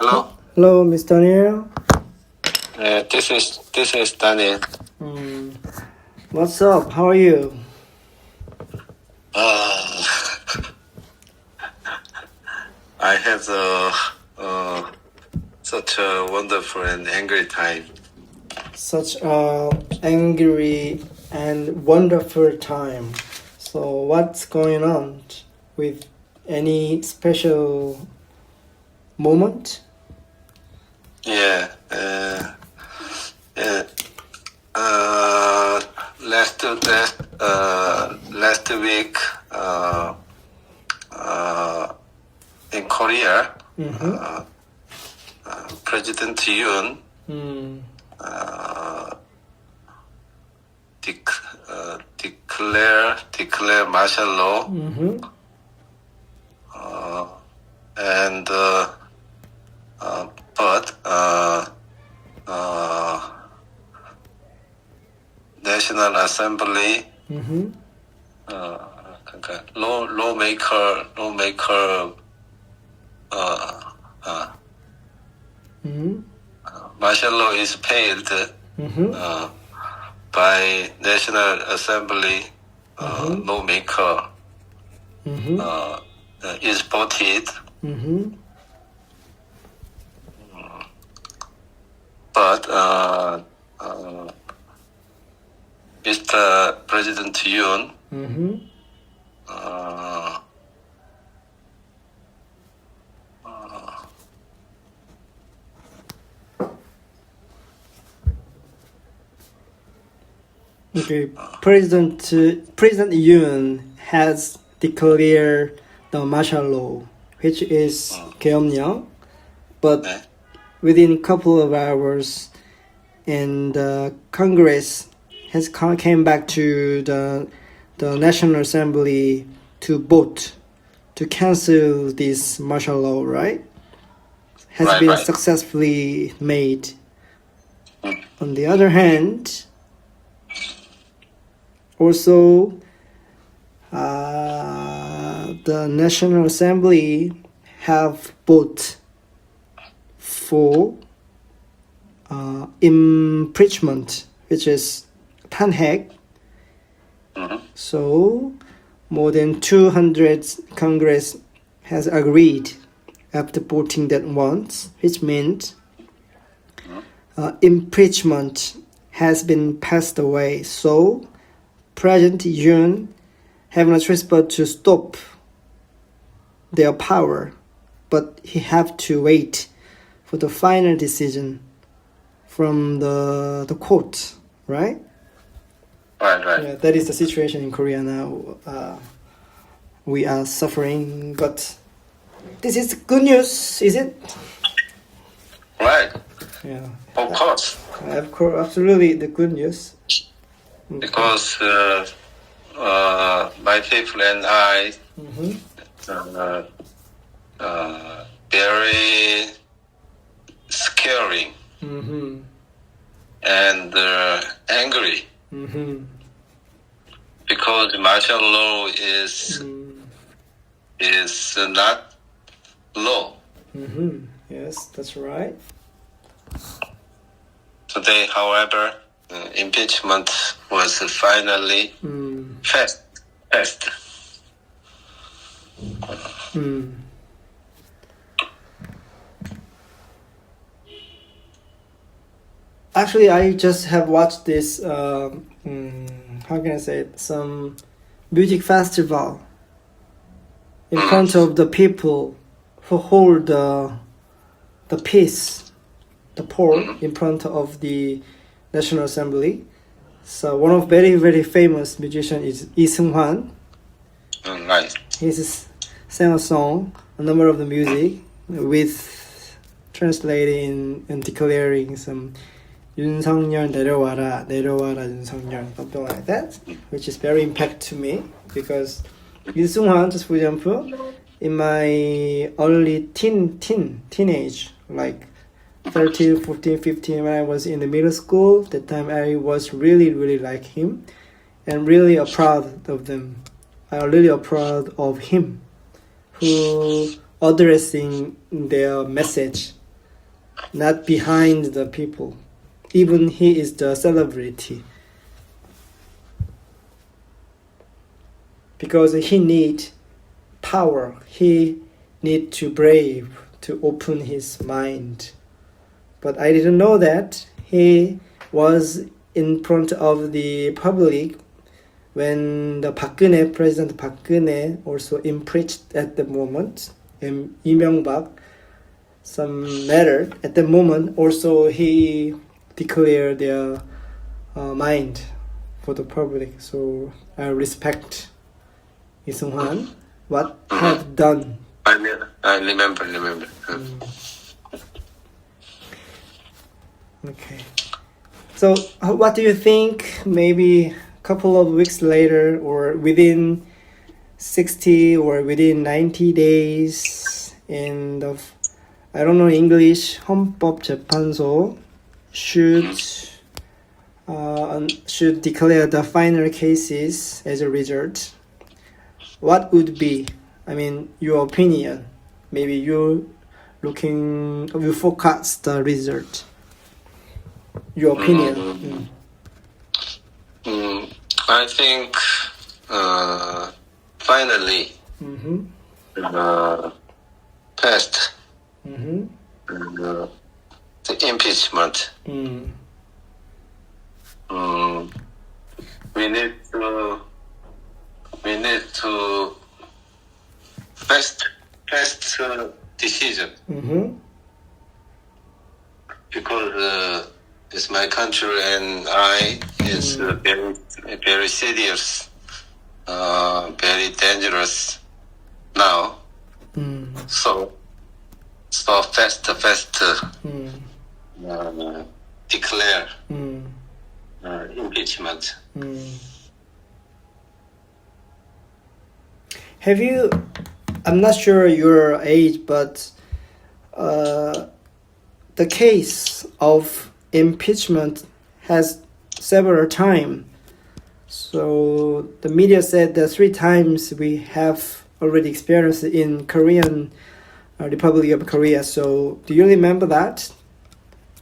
Hello. Hello, Miss Daniel. This is Daniel. What's up? How are you? Uh, I had such a wonderful and angry time. Such a angry and wonderful time. So, what's going on with any special moment? Yeah. Last week, in Korea, President Yoon declare martial law, and but National Assembly 그러니까 lawmaker martial law is failed by National Assembly lawmaker is voted, but Mr. President Yoon Okay, President Yoon has declared the martial law, which is 계엄령, but 네. within a couple of hours, and Congress has came back to the National Assembly to vote to cancel this martial law, right? Has Right, been right. successfully made. On the other hand, also the National Assembly have voted for impeachment, which is 탄핵. So more than 200 Congress has agreed after voting that once, which means impeachment has been passed away. So President Yoon have no choice but to stop their power, but he have to wait for the final decision from the court, right? Right. Yeah, that is the situation in Korea now. We are suffering, but this is good news, is it? Right. Yeah, Of course. of course, absolutely the good news. Because my people and I very scary and angry because martial law is not law. Yes, that's right. Today, however, impeachment was finally passed. Actually, I just have watched this. How can I say it? Some music festival in front of the people who hold the peace, the pole in front of the National Assembly. So one of very very famous musician is Lee Seung-hwan. Right. He's sang a song, a number of the music with translating and declaring some 윤석열 내려와라 윤석열, something like that, which is very impact to me because Lee Seung-hwan, just for example, in my early teenage, like 13, 14, 15, when I was in the middle school, that time I was really like him and really proud of them. I really proud of him who addressing their message not behind the people. Even he is the celebrity. Because he need power. He need to brave to open his mind. But I didn't know that he was in front of the public when the President Park also impeached at the moment, and Lee Myung-bak, some matter at the moment, also he declared their mind for the public. So I respect Lee Seung-hwan, what have done. I remember. Okay. So what do you think maybe a couple of weeks later or within 60 or within 90 days in the, I don't know English, 헌법재판소 should declare the final cases as a result? What would be, I mean, your opinion? Maybe you forecast the result. Your opinion. I think finally passed the impeachment. We need to fast decision because it's my country and I is very serious, very dangerous now. So fast declare impeachment. Have you, I'm not sure your age, but the case of impeachment has several times. So the media said that 3 times we have already experienced in Korean Republic of Korea. So do you remember that?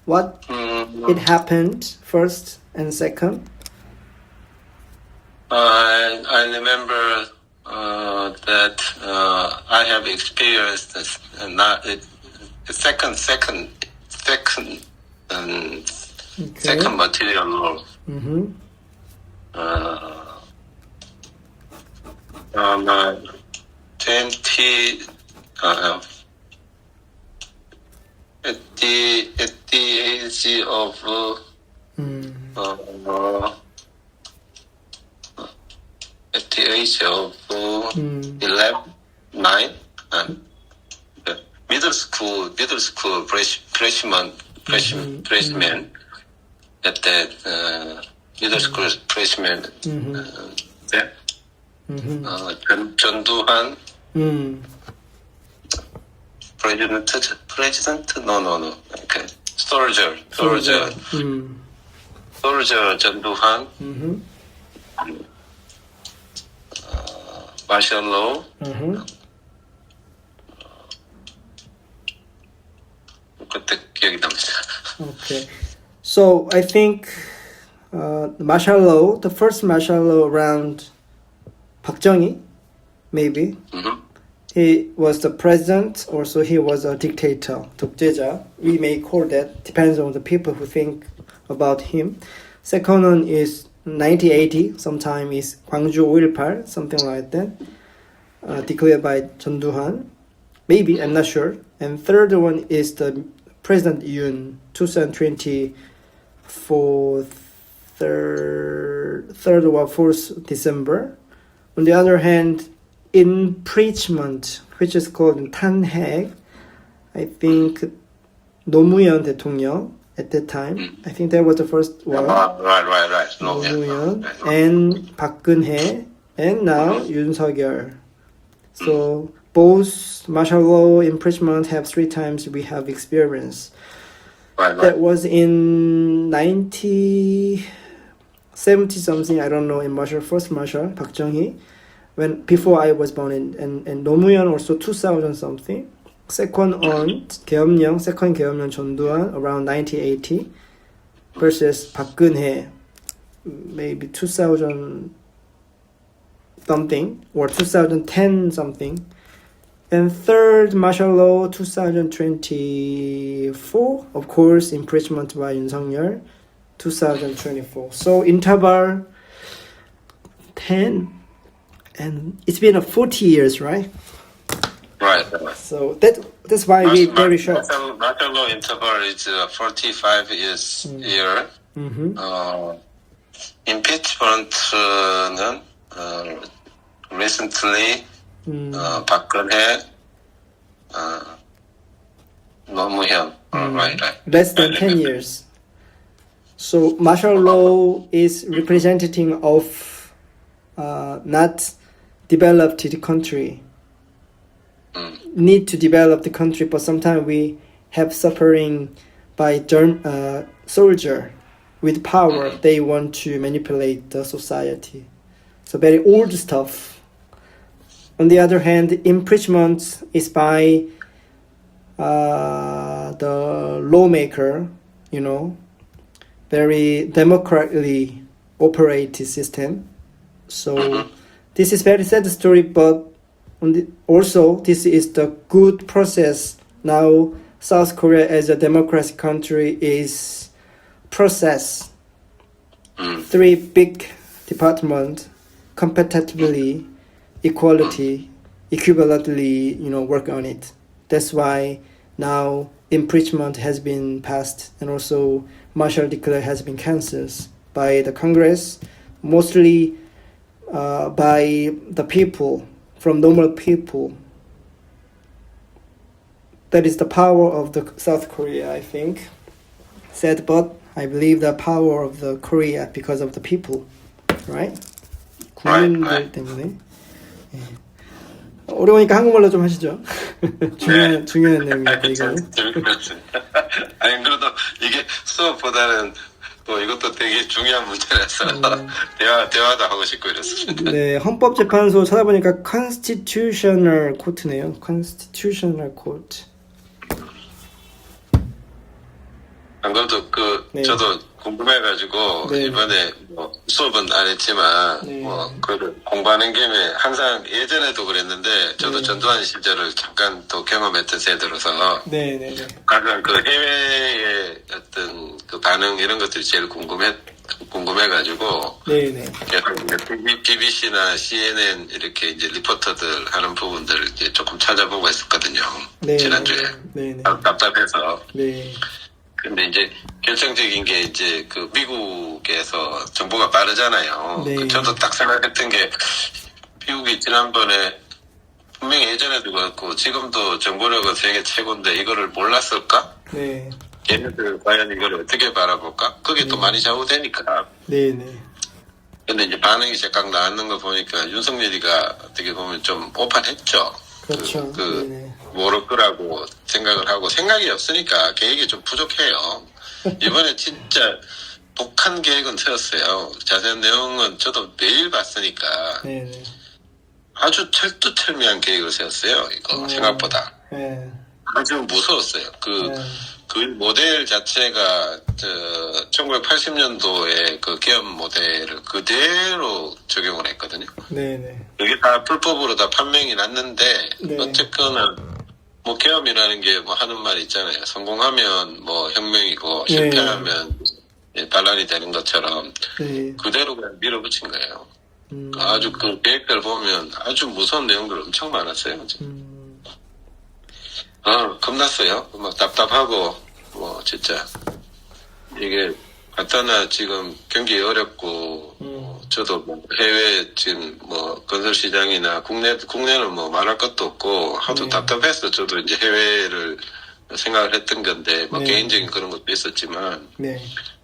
What it happened first and second? I remember that I have experienced this, second material law. 20 at the age of 9 middle school freshman at that middle school freshman there. 전두환 president no okay soldier 전두환 martial law 그때 기억이 납니다. Okay, so I think martial law, the first martial law around Park Chung-hee, maybe. He was the president, also he was a dictator, 독재자. We may call that, depends on the people who think about him. Second one is 1980, sometime is Gwangju 5.18, something like that, declared by 전두환. Maybe, I'm not sure. And third one is the President Yoon, 2020 for 3rd or 4th December. On the other hand, impeachment, which is called 탄핵, I think 노무현 대통령 at that time, I think that was the first one. Right. 노무현 and 박근혜 and now 윤석열. So both martial law impeachment have 3 times we have experience. Right. That was in 70 something, I don't know, in martial, first martial, Park Chung-hee, when before I was born, and Nomuyeon also 2000 something. second 계엄령 전두환 around 1980 versus 박근혜 maybe 2000 something or 2010 something. And third martial law 2024, of course, impeachment by Yoon Suk-yeol 2024. So interval 10, and it's been 40 years, right? Right. So that's why we very short. Martial law interval is 45 years year. Mm-hmm. Impeachment는 recently 박근혜, 노무현, right. Less than 10 years. So martial law is representative of not developed country. Need to develop the country, but sometimes we have suffering by soldier with power. They want to manipulate the society. So very old stuff. On the other hand, impeachment is by the lawmaker, very democratically operated system. So this is very sad story, but also this is the good process. Now South Korea as a democratic country is process 3 big departments competitively, equivalently, work on it. That's why now impeachment has been passed and also martial decree has been cancelled by the Congress, mostly by the people, from normal people. That is the power of the South Korea, I think. Sad, but I believe the power of the Korea because of the people, right? 국민들 때문에. 예. 어려우니까 한국말로 좀 하시죠. 중요한 내용이니까 이거는. 아니 그래도 이게 수업보다는 또 이것도 되게 중요한 문제라서 대화도 하고 싶고 이랬습니다. 네, 헌법재판소 찾아보니까 constitutional court네요. constitutional court. 안 그래도 저도 궁금해가지고 이번에 수업은 안 했지만 그래도 공부하는 김에 항상 예전에도 그랬는데 저도 전두환 시절을 잠깐 또 경험했던 세대로서 가장 해외의 어떤 반응 이런 것들이 제일 궁금해가지고 BBC나 CNN 이렇게 이제 리포터들 하는 부분들 이제 조금 찾아보고 했었거든요. 지난주에 답답해서. 근데 이제 결정적인 게 이제 미국에서 정보가 빠르잖아요. 저도 딱 생각했던 게 미국이 지난번에 분명히 예전에도 그렇고 지금도 정보력은 세계 최고인데 이거를 몰랐을까? 걔네들 과연 이걸 어떻게 바라볼까? 그게 또 많이 좌우되니까. 근데 이제 반응이 제각 나왔는 거 보니까 윤석열이가 어떻게 보면 좀 오판했죠. 그렇죠. 모를 거라고 생각을 하고 생각이 없으니까 계획이 좀 부족해요. 이번에 진짜 독한 계획은 세웠어요. 자세한 내용은 저도 매일 봤으니까 아주 철두철미한 계획을 세웠어요. 이거 생각보다 아주 무서웠어요. 그 모델 자체가 1980년도에 그 계엄 모델을 그대로 적용을 했거든요. 여기 다 불법으로 다 판명이 났는데 어쨌거나 뭐 계엄이라는 게 뭐 하는 말이 있잖아요. 성공하면 뭐 혁명이고 실패하면 반란이 되는 것처럼 그대로 그냥 밀어붙인 거예요. 아주 그 계획들 보면 아주 무서운 내용들 엄청 많았어요. 겁났어요. 막 답답하고 뭐 진짜 이게 간단하 지금 경기 어렵고 저도 뭐 해외 지금 뭐 건설 시장이나 국내는 뭐 말할 것도 없고 하도 답답해서 저도 이제 해외를 생각을 했던 건데 뭐 개인적인 그런 것도 있었지만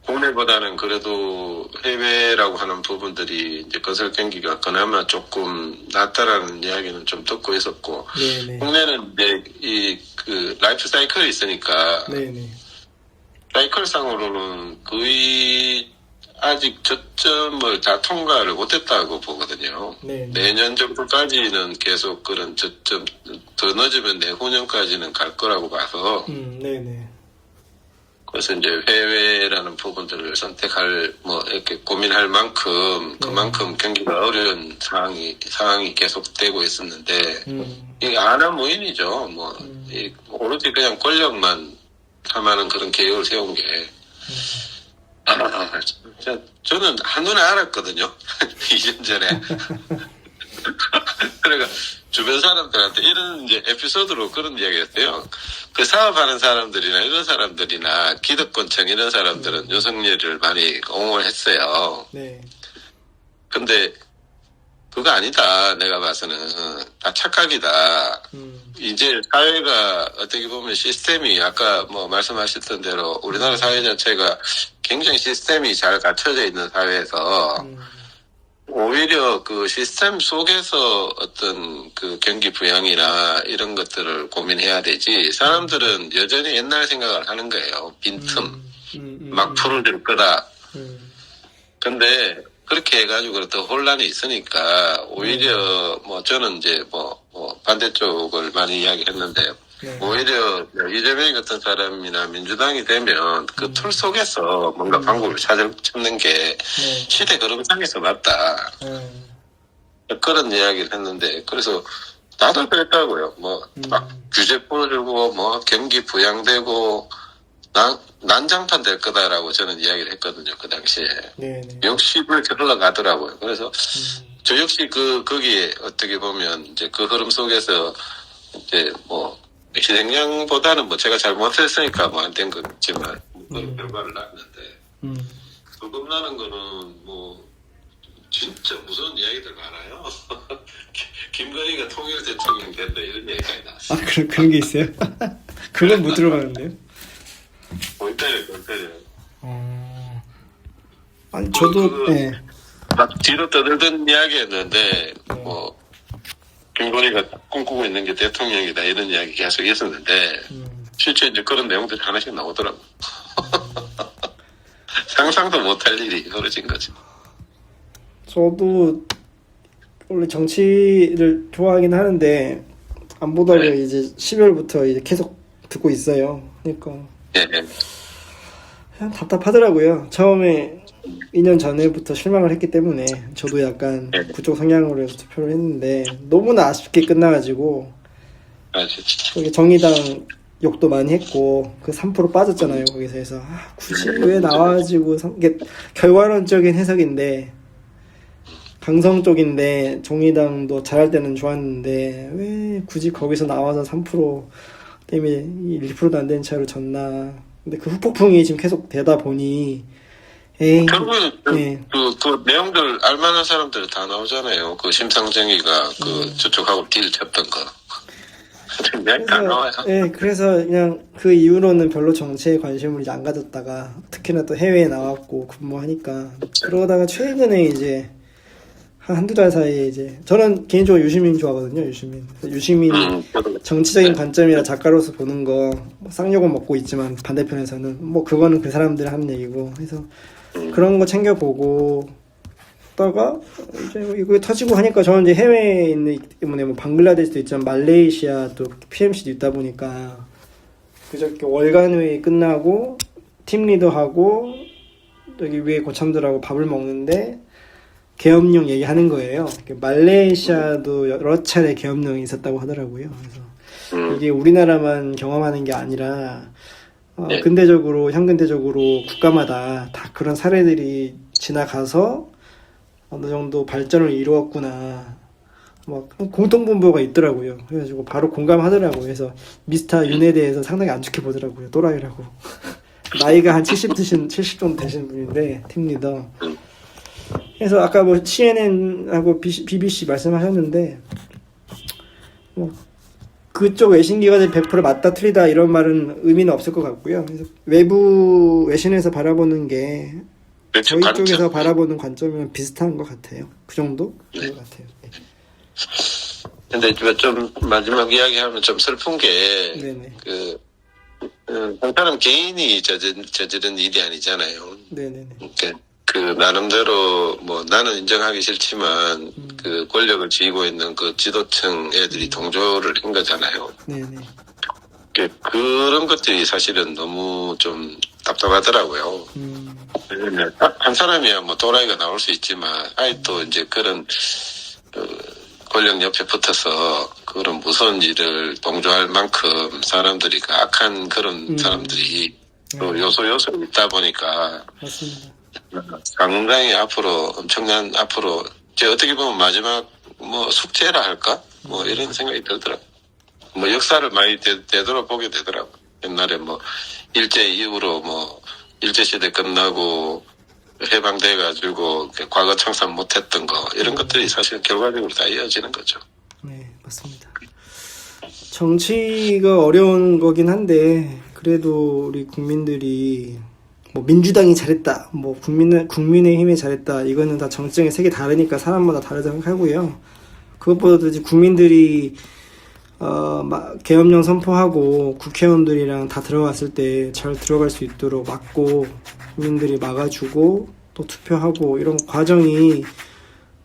국내보다는 그래도 해외라고 하는 부분들이 이제 건설 경기가 그나마 조금 낫다라는 이야기는 좀 듣고 있었고 국내는 이제 그 라이프 사이클이 있으니까 사이클상으로는 거의 아직 저점을 다 통과를 못했다고 보거든요. 네. 내년 정도까지는 계속 그런 저점, 더 늦으면 내후년까지는 갈 거라고 봐서. 네네. 그래서 이제 해외라는 부분들을 선택할, 뭐, 이렇게 고민할 만큼, 그만큼 경기가 어려운 상황이 계속되고 있었는데, 이게 아나무인이죠. 뭐, 오로지 그냥 권력만 탐하는 그런 계획을 세운 게, 저는 한눈에 알았거든요. 2년 전에. 그러니까 주변 사람들한테 이런 이제 에피소드로 그런 이야기 했어요. 그 사업하는 사람들이나 이런 사람들이나 기득권층 이런 사람들은 윤석열을 많이 옹호했어요. 네. 근데 그거 아니다. 내가 봐서는 다 착각이다. 이제 사회가 어떻게 보면 시스템이 아까 뭐 말씀하셨던 대로 우리나라 사회 자체가 굉장히 시스템이 잘 갖춰져 있는 사회에서 오히려 그 시스템 속에서 어떤 그 경기 부양이나 이런 것들을 고민해야 되지. 사람들은 여전히 옛날 생각을 하는 거예요. 빈틈. 막 풀어줄 거다. 근데 그렇게 해가지고 더 혼란이 있으니까 오히려 뭐 저는 이제 뭐 반대쪽을 많이 이야기했는데 오히려 이재명 같은 사람이나 민주당이 되면 그 틀 속에서 뭔가 방법을 찾는 게 시대 흐름상에서 맞다. 그런 이야기를 했는데 그래서 다들 그랬다고요. 뭐 막 규제 풀어주고 뭐 경기 부양되고 난장판 될 거다라고 저는 이야기를 했거든요. 그 당시에. 역시 그렇게 흘러가더라고요. 그래서 저 역시 거기에 어떻게 보면 이제 그 흐름 속에서 이제 뭐 희생양보다는 뭐 제가 잘못했으니까 뭐 안 된 거겠지만 그런 결과를 낳았는데 거듭나는 거는 뭐 진짜 무서운 이야기들 많아요. 김건희가 통일 대통령 된다 이런 얘기까지 나왔어요. 아 그런 게 있어요? 그건 못 들어봤는데요. 볼때려. 아니 저도 네. 막 뒤로 떠들던 이야기였는데 뭐 김건희가 꿈꾸고 있는 게 대통령이다 이런 이야기 계속 있었는데 실제 이제 그런 내용들이 하나씩 나오더라고. 상상도 못할 일이 벌어진 거지. 저도 원래 정치를 좋아하긴 하는데 안 보다가 이제 12월부터 이제 계속 듣고 있어요. 그러니까 그냥 답답하더라고요. 처음에 2년 전에부터 실망을 했기 때문에 저도 약간 그쪽 성향으로 해서 투표를 했는데 너무나 아쉽게 끝나가지고 거기 정의당 욕도 많이 했고 그 3% 빠졌잖아요. 거기서 해서 굳이 왜 나와가지고 이게 결과론적인 해석인데 강성 쪽인데 정의당도 잘할 때는 좋았는데 왜 굳이 거기서 나와서 3% 때문에 1%도 안 되는 차이로 졌나. 근데 그 후폭풍이 지금 계속 되다 보니 결국은 그 내용들 알만한 사람들 다 나오잖아요. 그 심상정이가 저쪽하고 딜 쳤던 거. 다 나와요. 그래서 그냥 그 이후로는 별로 정치에 관심을 이제 안 가졌다가 특히나 또 해외에 나왔고 근무하니까 그러다가 최근에 이제 한두 달 사이에 이제 저는 개인적으로 유시민 좋아하거든요. 유시민 정치적인 관점이라 작가로서 보는 거 쌍욕은 먹고 있지만 반대편에서는 뭐 그거는 그 사람들 하는 얘기고 해서 그런 거 챙겨보고 다가 이제 이거 터지고 하니까 저는 이제 해외에 있는 때문에 뭐 방글라데시도 있지만 말레이시아도 PMC도 있다 보니까 그저께 월간 회의 끝나고 팀 리더하고 여기 위에 고참들하고 밥을 먹는데 계엄령 얘기하는 거예요. 말레이시아도 여러 차례 계엄령이 있었다고 하더라고요. 그래서 이게 우리나라만 경험하는 게 아니라 현근대적으로 국가마다 다 그런 사례들이 지나가서 어느 정도 발전을 이루었구나. 뭐 공통분모가 있더라고요. 그래가지고 바로 공감하더라고요. 그래서 미스터 윤에 대해서 상당히 안 좋게 보더라고요. 또라이라고. 나이가 한 70 정도 되신 분인데 팀 리더. 그래서 아까 뭐 CNN하고 BBC 말씀하셨는데 뭐 그쪽 외신기관의 100% 맞다 틀리다 이런 말은 의미는 없을 것 같고요. 그래서 외부 외신에서 바라보는 게 저희 쪽에서 바라보는 관점이랑 비슷한 것 같아요. 그 정도? 그런 것 같아요. 근데 좀 마지막 이야기하면 좀 슬픈 게 한 사람 개인이 저지른 일이 아니잖아요. 네네네. 그 그 나름대로 뭐 나는 인정하기 싫지만 그 권력을 쥐고 있는 그 지도층 애들이 동조를 한 거잖아요. 네네. 그런 것들이 사실은 너무 좀 답답하더라고요. 왜냐면 한 사람이야 뭐 도라이가 나올 수 있지만 아예 또 이제 그런 권력 옆에 붙어서 그런 무서운 일을 동조할 만큼 사람들이 그 악한 그런 사람들이 또 요소 있다 보니까 맞습니다. 상당히 앞으로 엄청난 앞으로 이제 어떻게 보면 마지막 뭐 숙제라 할까 뭐 이런 생각이 들더라고. 뭐 역사를 많이 되돌아보게 되더라고. 옛날에 뭐 일제 이후로 뭐 일제 시대 끝나고 해방돼 가지고 과거 청산 못했던 거 이런 것들이 사실 결과적으로 다 이어지는 거죠. 네, 맞습니다. 정치가 어려운 거긴 한데 그래도 우리 국민들이 뭐 민주당이 잘했다, 뭐 국민의힘이 잘했다, 이거는 다 정쟁의 색이 다르니까 사람마다 다르다 생각하고요. 그것보다도 이제 국민들이 계엄령 선포하고 국회의원들이랑 다 들어갔을 때 잘 들어갈 수 있도록 막고 국민들이 막아주고 또 투표하고 이런 과정이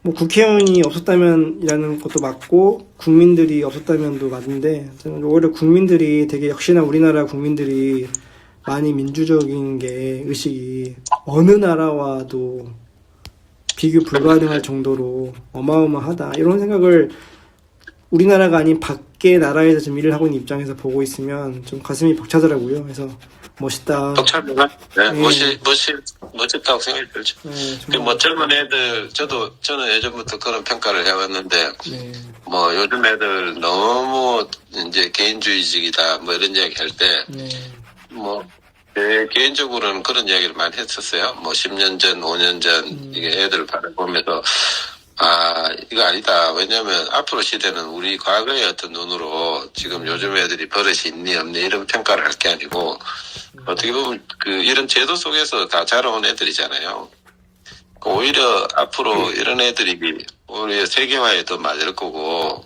뭐 국회의원이 없었다면이라는 것도 맞고 국민들이 없었다면도 맞는데 저는 오히려 국민들이 되게 역시나 우리나라 국민들이 많이 민주적인 게 의식이 어느 나라와도 비교 불가능할 정도로 어마어마하다 이런 생각을 우리나라가 아닌 밖의 나라에서 지금 일을 하고 있는 입장에서 보고 있으면 좀 가슴이 벅차더라고요. 그래서 멋있다. 벅차구나. 네, 멋있다고 생각이 들죠. 네, 뭐 젊은 애들 저는 예전부터 그런 평가를 해왔는데 네. 뭐 요즘 애들 너무 이제 개인주의적이다 뭐 이런 이야기 할 때 뭐 개인적으로는 그런 이야기를 많이 했었어요. 뭐 10년 전, 5년 전 이게 애들 바라보면서 이거 아니다. 왜냐면 앞으로 시대는 우리 과거의 어떤 눈으로 지금 요즘 애들이 버릇이 있니 없니 이런 평가를 할 게 아니고 어떻게 보면 이런 제도 속에서 다 자라온 애들이잖아요. 오히려 앞으로 이런 애들이 우리 세계화에 더 맞을 거고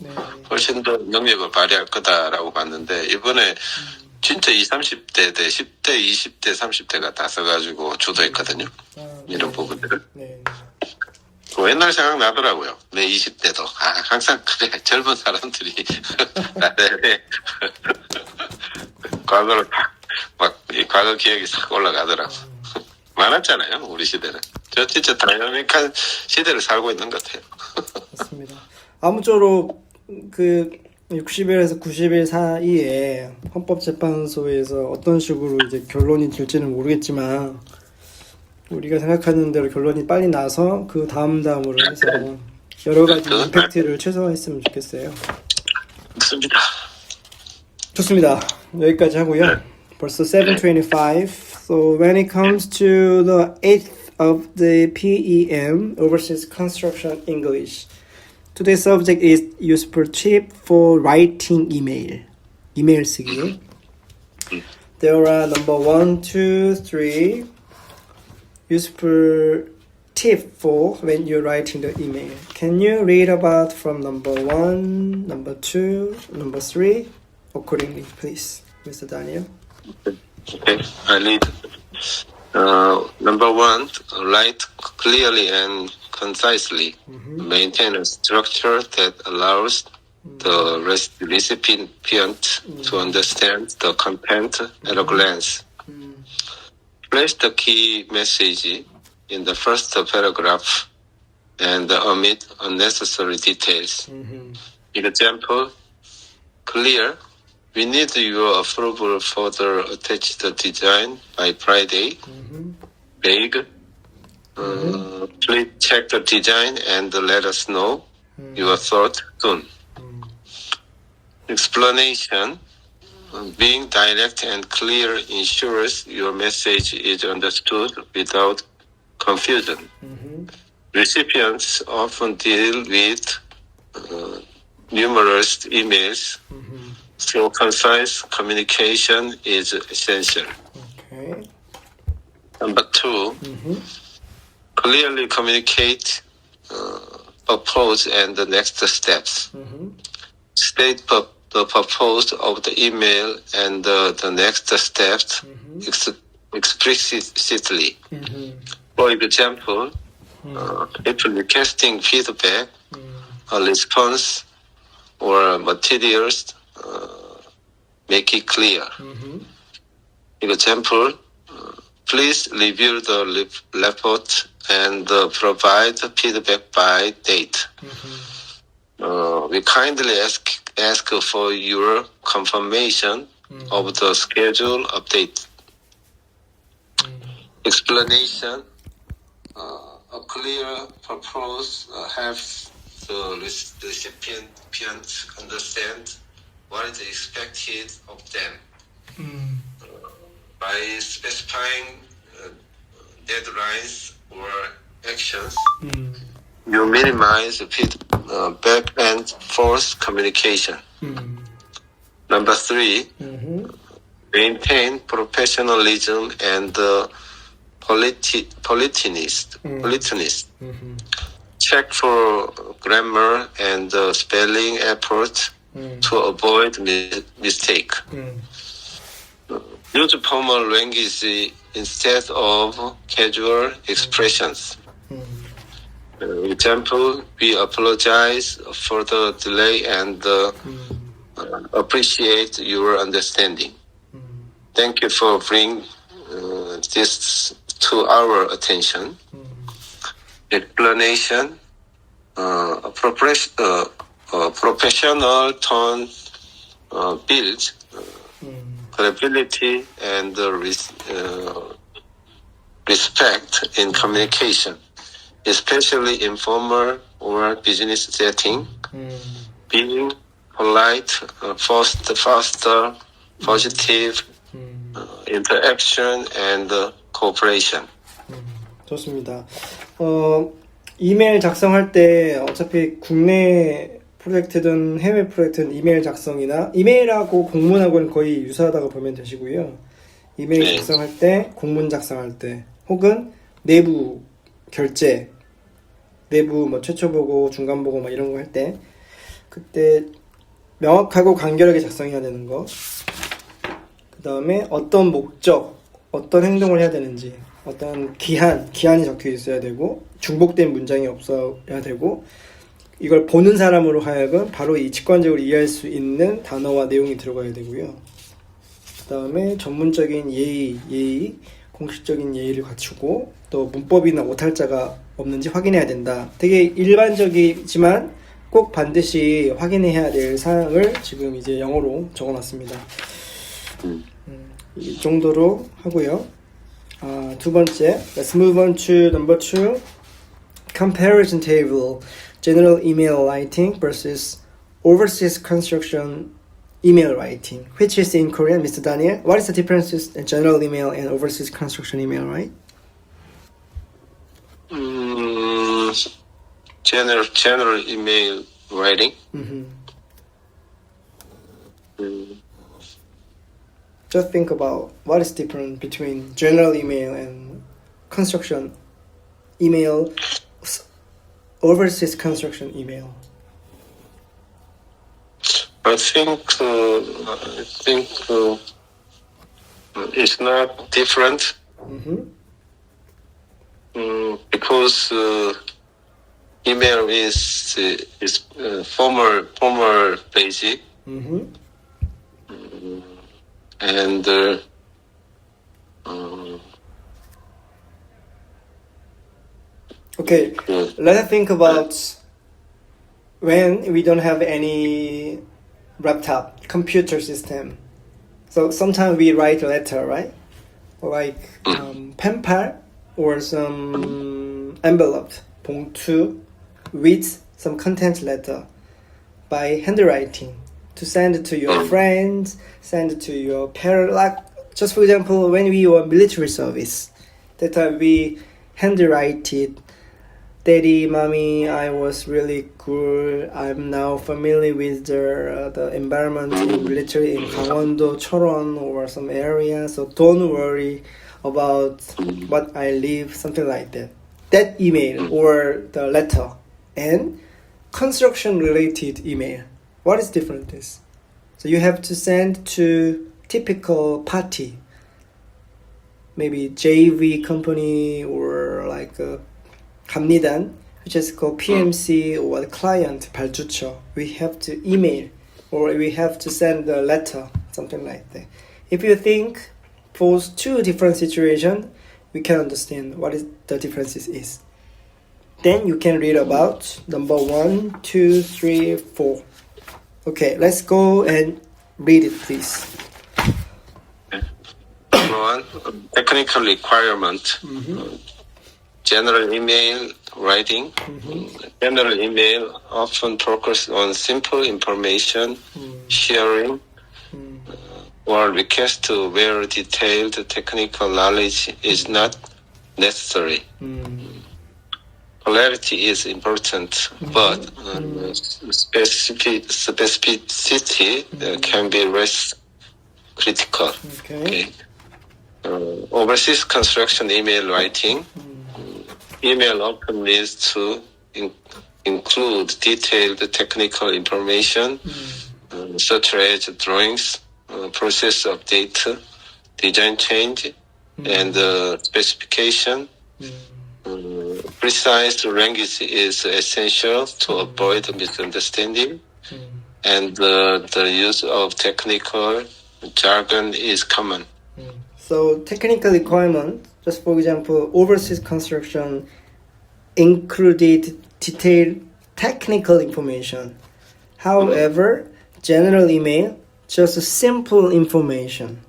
훨씬 더 능력을 발휘할 거다라고 봤는데 이번에 진짜 20, 30대 대 10대, 20대, 30대가 다 써가지고 주도했거든요. 이런 부분들을. 그 옛날 생각 나더라고요. 내 20대도. 항상 그래. 젊은 사람들이 과거로 이 과거 기억이 싹 올라가더라고. 많았잖아요. 우리 시대는. 저 진짜 다이나믹한 시대를 살고 있는 것 같아요. 맞습니다. 아무쪼록 60일에서 90일 사이에 헌법재판소에서 어떤 식으로 이제 결론이 될지는 모르겠지만 우리가 생각하는 대로 결론이 빨리 나서 그 다음으로 해서 여러 가지 임팩트를 최소화했으면 좋겠어요. 좋습니다. 좋습니다. 여기까지 하고요. 벌써 7:25. So when it comes to the 8th of the PEM, Overseas Construction English, today's subject is useful tip for writing email. 이메일 쓰기. There are number 1, 2, 3 useful tip for when you're writing the email. Can you read about from number 1, number 2, number 3 accordingly, please, Mr. Daniel? Okay, I read. Number 1, write clearly and concisely. Maintain a structure that allows the recipient to understand the content at a glance. Place the key message in the first paragraph and omit unnecessary details. Example, clear. We need your approval for the attached design by Friday. Vague. Please check the design and let us know your thought soon. Explanation. Being direct and clear ensures your message is understood without confusion. Recipients often deal with numerous emails, so concise communication is essential. Okay. Number 2, clearly communicate purpose and the next steps. State the purpose of the email and the next steps explicitly. For example, if requesting feedback, a response, or materials, make it clear. Example, please review the report and provide feedback by date. We kindly ask for your confirmation of the schedule update. Explanation, a clear purpose helps the recipient understand what is expected of them. By specifying deadlines or actions, you minimize back and forth communication. Number 3, maintain professionalism and politeness. Check for grammar and spelling efforts to avoid mistake. Use formal language instead of casual expressions. Example, we apologize for the delay and appreciate your understanding. Thank you for bringing this to our attention. Explanation, professional tone builds credibility and respect in communication, especially in formal or business setting. Being polite, foster positive interaction and cooperation. 좋습니다. 이메일 작성할 때 어차피 국내 프로젝트든 해외 프로젝트든 이메일 작성이나 이메일하고 공문하고는 거의 유사하다고 보면 되시고요. 이메일 작성할 때, 공문 작성할 때, 혹은 내부 결제, 내부 뭐 최초 보고, 중간 보고 막 이런 거 할 때, 그때 명확하고 간결하게 작성해야 되는 거. 그 다음에 어떤 목적, 어떤 행동을 해야 되는지, 어떤 기한이 적혀 있어야 되고, 중복된 문장이 없어야 되고, 이걸 보는 사람으로 하여금 바로 이 직관적으로 이해할 수 있는 단어와 내용이 들어가야 되고요. 그 다음에 전문적인 예의, 공식적인 예의를 갖추고 또 문법이나 오탈자가 없는지 확인해야 된다. 되게 일반적이지만 꼭 반드시 확인해야 될 사항을 지금 이제 영어로 적어놨습니다. 이 정도로 하고요. 두 번째, let's move on to number 2. Comparison table. General email writing versus overseas construction email writing. Which is in Korean, Mr. Daniel? What is the difference in general email and overseas construction email, right? General email writing. Just think about what is different between general email and construction email, overseas construction email. I think it's not different because email is formal basic and okay, let's think about when we don't have any laptop, computer system. So sometimes we write a letter, right? Like pen pal or some envelope, 봉투, with some content letter by handwriting to send it to your friends, send it to your parents. Like, just for example, when we were military service, that time we handwrite it. Daddy, mommy, I was really good. I'm now familiar with the environment in military in Gangwon-do, Cheollwon or some area. So don't worry about what I live, something like that. That email or the letter and construction related email. What is different is? So you have to send to typical party. Maybe JV company or or like 감리단, which is called PMC or the client 발주처. We have to email or we have to send a letter, something like that. If you think for two different situations, we can understand what is the differences is. Then you can read about number 1, 2, 3, 4. Okay, let's go and read it, please. Number 1, technical requirement. General email writing. General email often focus on simple information sharing or request where detailed technical knowledge is not necessary. Clarity is important, but specificity can be less critical. Okay. Overseas construction email writing. Email often needs to include detailed technical information, such as drawings, process update, design change, and specification. Precise language is essential to avoid misunderstanding, and the use of technical jargon is common. So technical requirement, just for example, overseas construction included detailed technical information. However, general email, just simple information,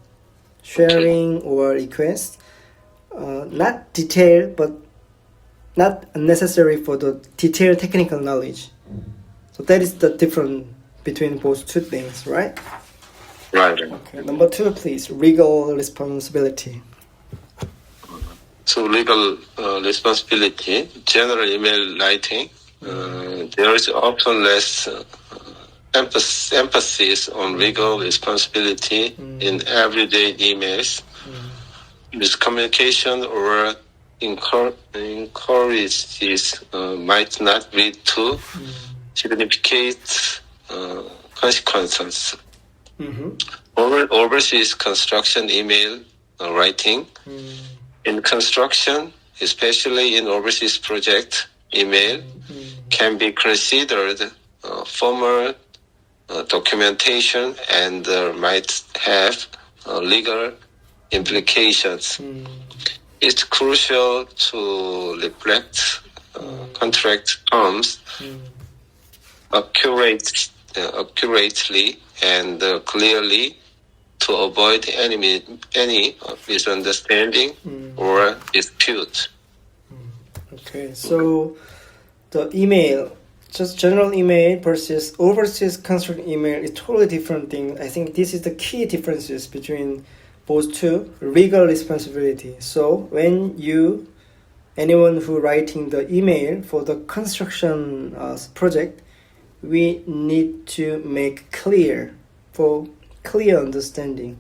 sharing or request, not detailed, but not necessary for the detailed technical knowledge. So that is the difference between both two things, right? Right. Okay. Number 2, please. Legal responsibility. So legal responsibility, general email writing, there is often less emphasis on legal responsibility in everyday emails. Miscommunication or inquiries might not lead to significant consequences. Overseas construction email writing. In construction, especially in overseas project, email can be considered formal documentation and might have legal implications. It's crucial to reflect contract terms accurately and clearly to avoid any misunderstanding or dispute. Okay, so the email, just general email versus overseas construction email is totally different thing. I think this is the key differences between both two. Legal responsibility. So when anyone who writing the email for the construction project, we need to make clear for clear understanding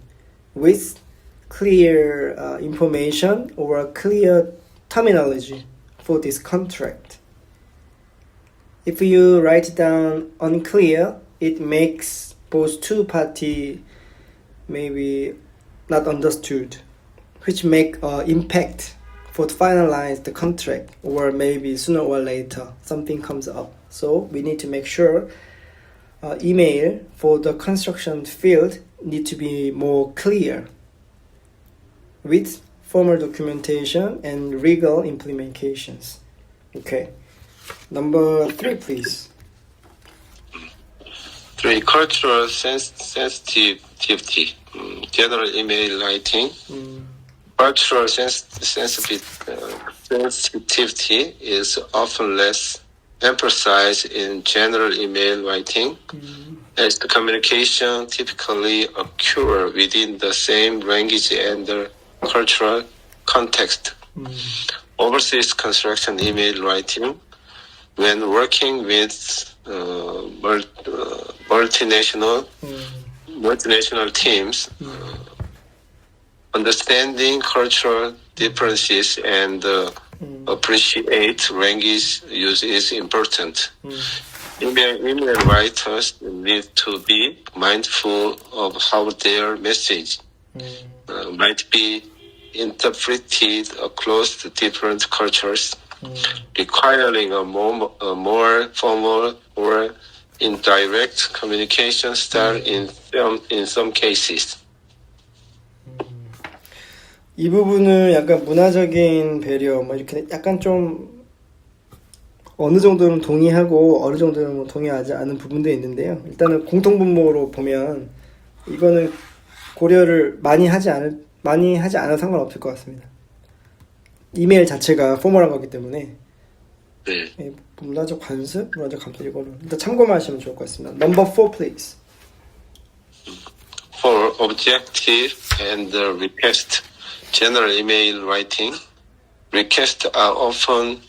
with clear information or clear terminology for this contract. If you write down unclear, it makes both two parties maybe not understood, which make impact for to finalize the contract, or maybe sooner or later something comes up. So we need to make sure email for the construction field need to be more clear with formal documentation and legal implications. Okay. Number 3, please. 3. Cultural sensitivity. General email writing. Cultural sensitivity is often less emphasized in general email writing, as the communication typically occur within the same language and the cultural context. Overseas construction email writing, when working with multinational teams, understanding cultural differences and appreciate language use is important. Email writers need to be mindful of how their message might be interpreted across the different cultures, requiring a more formal or indirect communication style in some cases. 이 부분은 약간 문화적인 배려, 뭐 이렇게 약간 좀 어느 정도는 동의하고 어느 정도는 뭐 동의하지 않은 부분도 있는데요. 일단은 공통분모로 보면 이거는 고려를 많이 하지 않아도 상관없을 것 같습니다. 이메일 자체가 포멀한 거기 때문에 네. 문화적 관습, 문화적 감수 이거는 일단 참고만 하시면 좋을 것 같습니다. Number 4, please. For objective and request general email writing, requests are often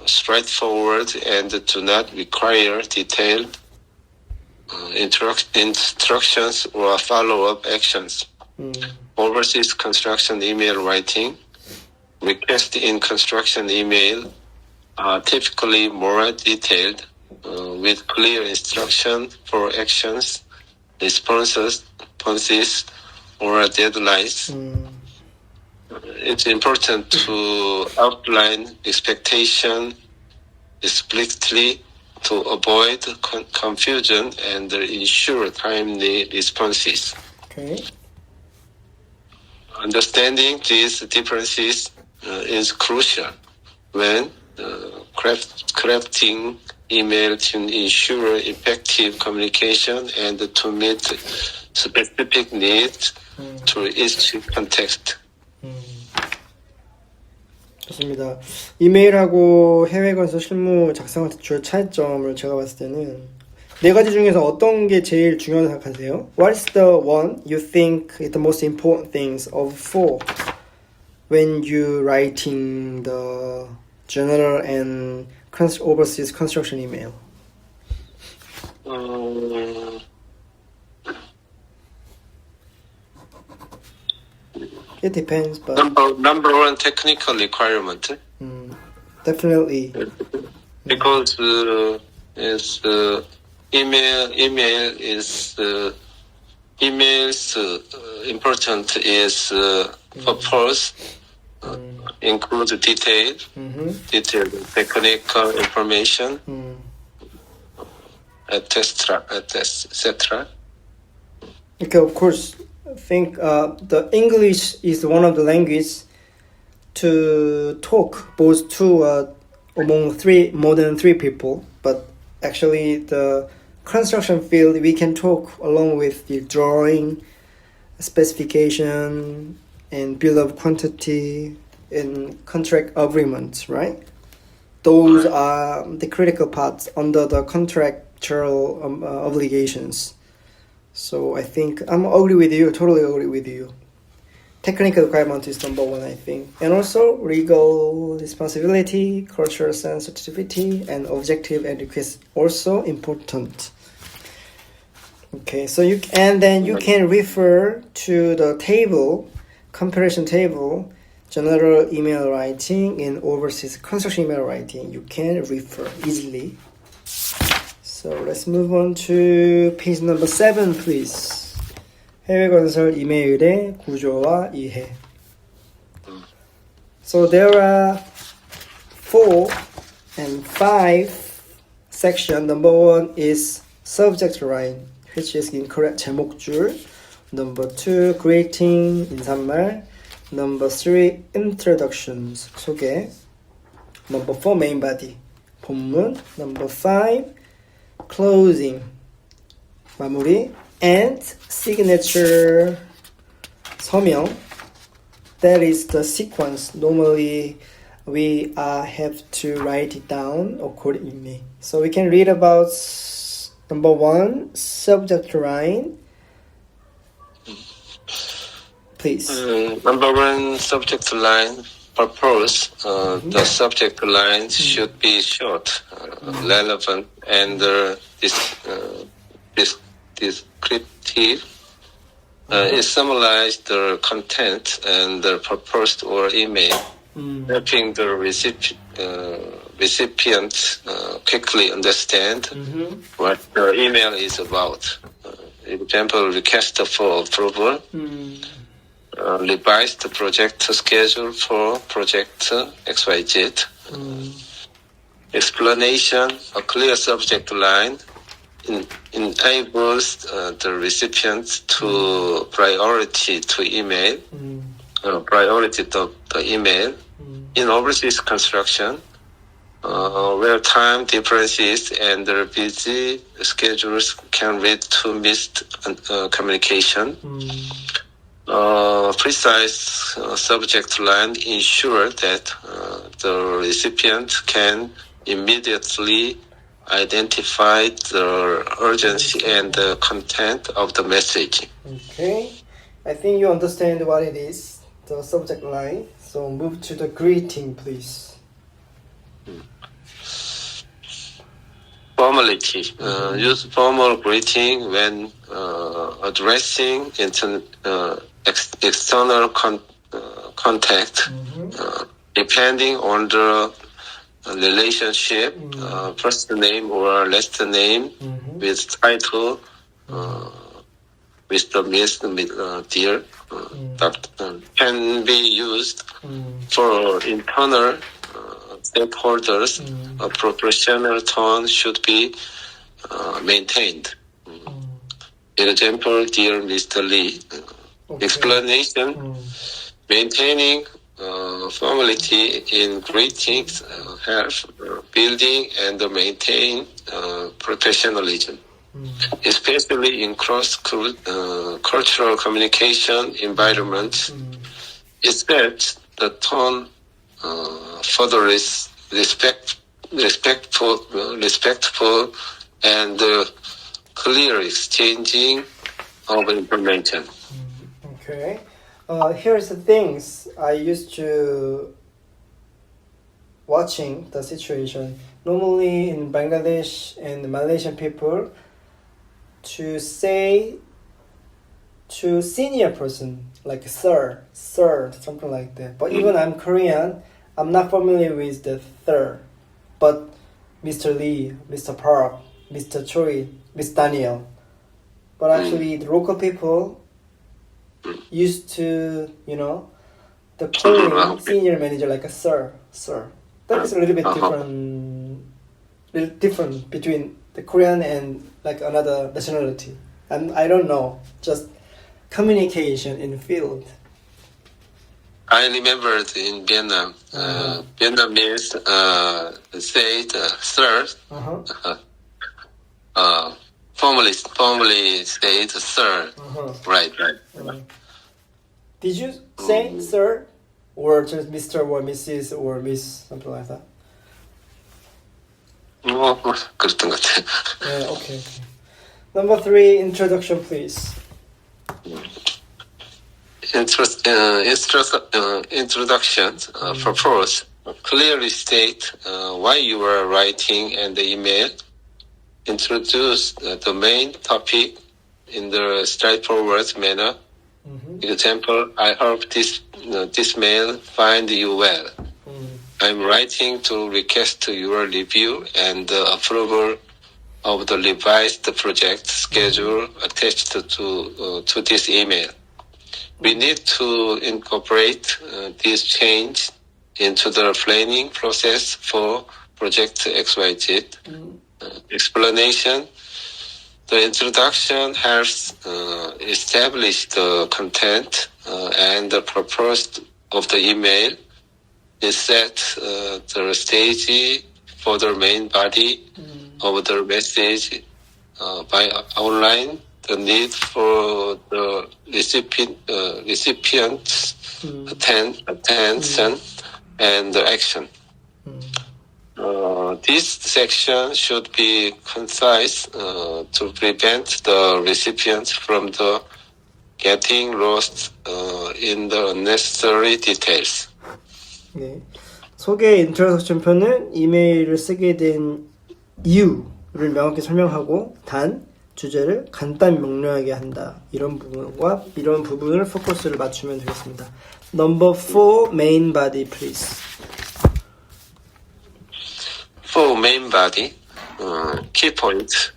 straightforward and do not require detailed instructions or follow-up actions. Overseas construction email writing, requests in construction email are typically more detailed, with clear instruction for actions, responses, or deadlines. It's important to outline expectation explicitly to avoid confusion and ensure timely responses. Okay. Understanding these differences is crucial when crafting email to ensure effective communication and to meet specific needs to each context. 좋습니다. 이메일하고 해외 건설 실무 작성할 때 주요 차이점을 제가 봤을 때는 네 가지 중에서 어떤 게 제일 중요하다고 생각하세요? What's the one you think is the most important things of four when you writing the general and overseas construction email? It depends, but number one technical requirement. Definitely. Because is email is emails important is purpose include detailed technical information, etc. Okay, of course. I think the English is one of the language to talk both to among more than three people, but actually the construction field we can talk along with the drawing, specification, and bill of quantity and contract agreements, right? Those are the critical parts under the contractual obligations. So I think I'm agree with you, totally agree with you. Technical requirement is number one, I think. And also legal responsibility, cultural sensitivity, and objective and request also important. Okay, so you can refer to the table, comparison table, general email writing and overseas construction email writing. You can refer easily. So let's move on to page number 7, please. 해외 건설 이메일의 구조와 이해. So there are 4 and 5 sections. Number 1 is subject line, which is incorrect 제목줄. Number 2, greeting, 인사말. Number 3, introductions, 소개. Number 4, main body, 본문. Number 5, closing, 마무리. And signature, 서명. That is the sequence. Normally, we have to write it down accordingly. So we can read about number 1, subject line. Please. Number 1, subject line. Purpose. The subject line should be short, relevant, and descriptive. It summarizes the content and the purpose or email, helping the recipient quickly understand what the email is about. Example, request for approval, revise the project schedule for project XYZ. Explanation, a clear subject line enables the recipient to priority to email, priority the email. In overseas construction, where time differences and their busy schedules can lead to missed communication. Precise subject line ensure that the recipient can immediately identify the urgency and the content of the message. Okay, I think you understand what it is, the subject line. So move to the greeting, please. Formality. Use formal greeting when addressing external contact. Depending on the relationship, first name or last name with title, Mr. Miss, dear, that can be used for internal stakeholders. A professional tone should be maintained. Example, dear Mr. Lee. Okay. Explanation, maintaining formality in greetings helps building and maintain professionalism. Especially in cross-cultural communication environments, it's that the tone further is respectful and clear exchanging of information. Okay. Here's the things I used to watching the situation. Normally in Bangladesh and Malaysian people, to say to senior person like sir, something like that. But even I'm Korean, I'm not familiar with the sir. But Mr. Lee, Mr. Park, Mr. Choi, Miss Daniel. But actually the local people used to, the calling senior manager like a sir. That is a little bit different between the Korean and like another nationality. And I don't know, just communication in field. I remembered in Vietnam, Vietnamese said sir, formally said sir. Right. Did you say sir, or just Mr. or Mrs. or Miss, something like that? 그랬던 것 같아. Yeah, okay. Number 3, introduction, please. Introduction purpose. Clearly state why you are writing and the email. Introduce the main topic in the straightforward manner. Example, I hope this mail find you well. I'm writing to request your review and approval of the revised project schedule attached to this email. We need to incorporate this change into the planning process for project XYZ. Explanation. The introduction helps establish the content and the purpose of the email. It sets the stage for the main body of the message by outline the need for the recipient's attention and the action. This section should be concise to prevent the recipient from getting lost in the unnecessary details. 네. 소개 인트로덕션 편은 이메일을 쓰게 된 이유를 명확히 설명하고 단 주제를 간단 명료하게 한다. 이런 부분을 포커스를 맞추면 되겠습니다. Number 4, main body, please. For main body, key point,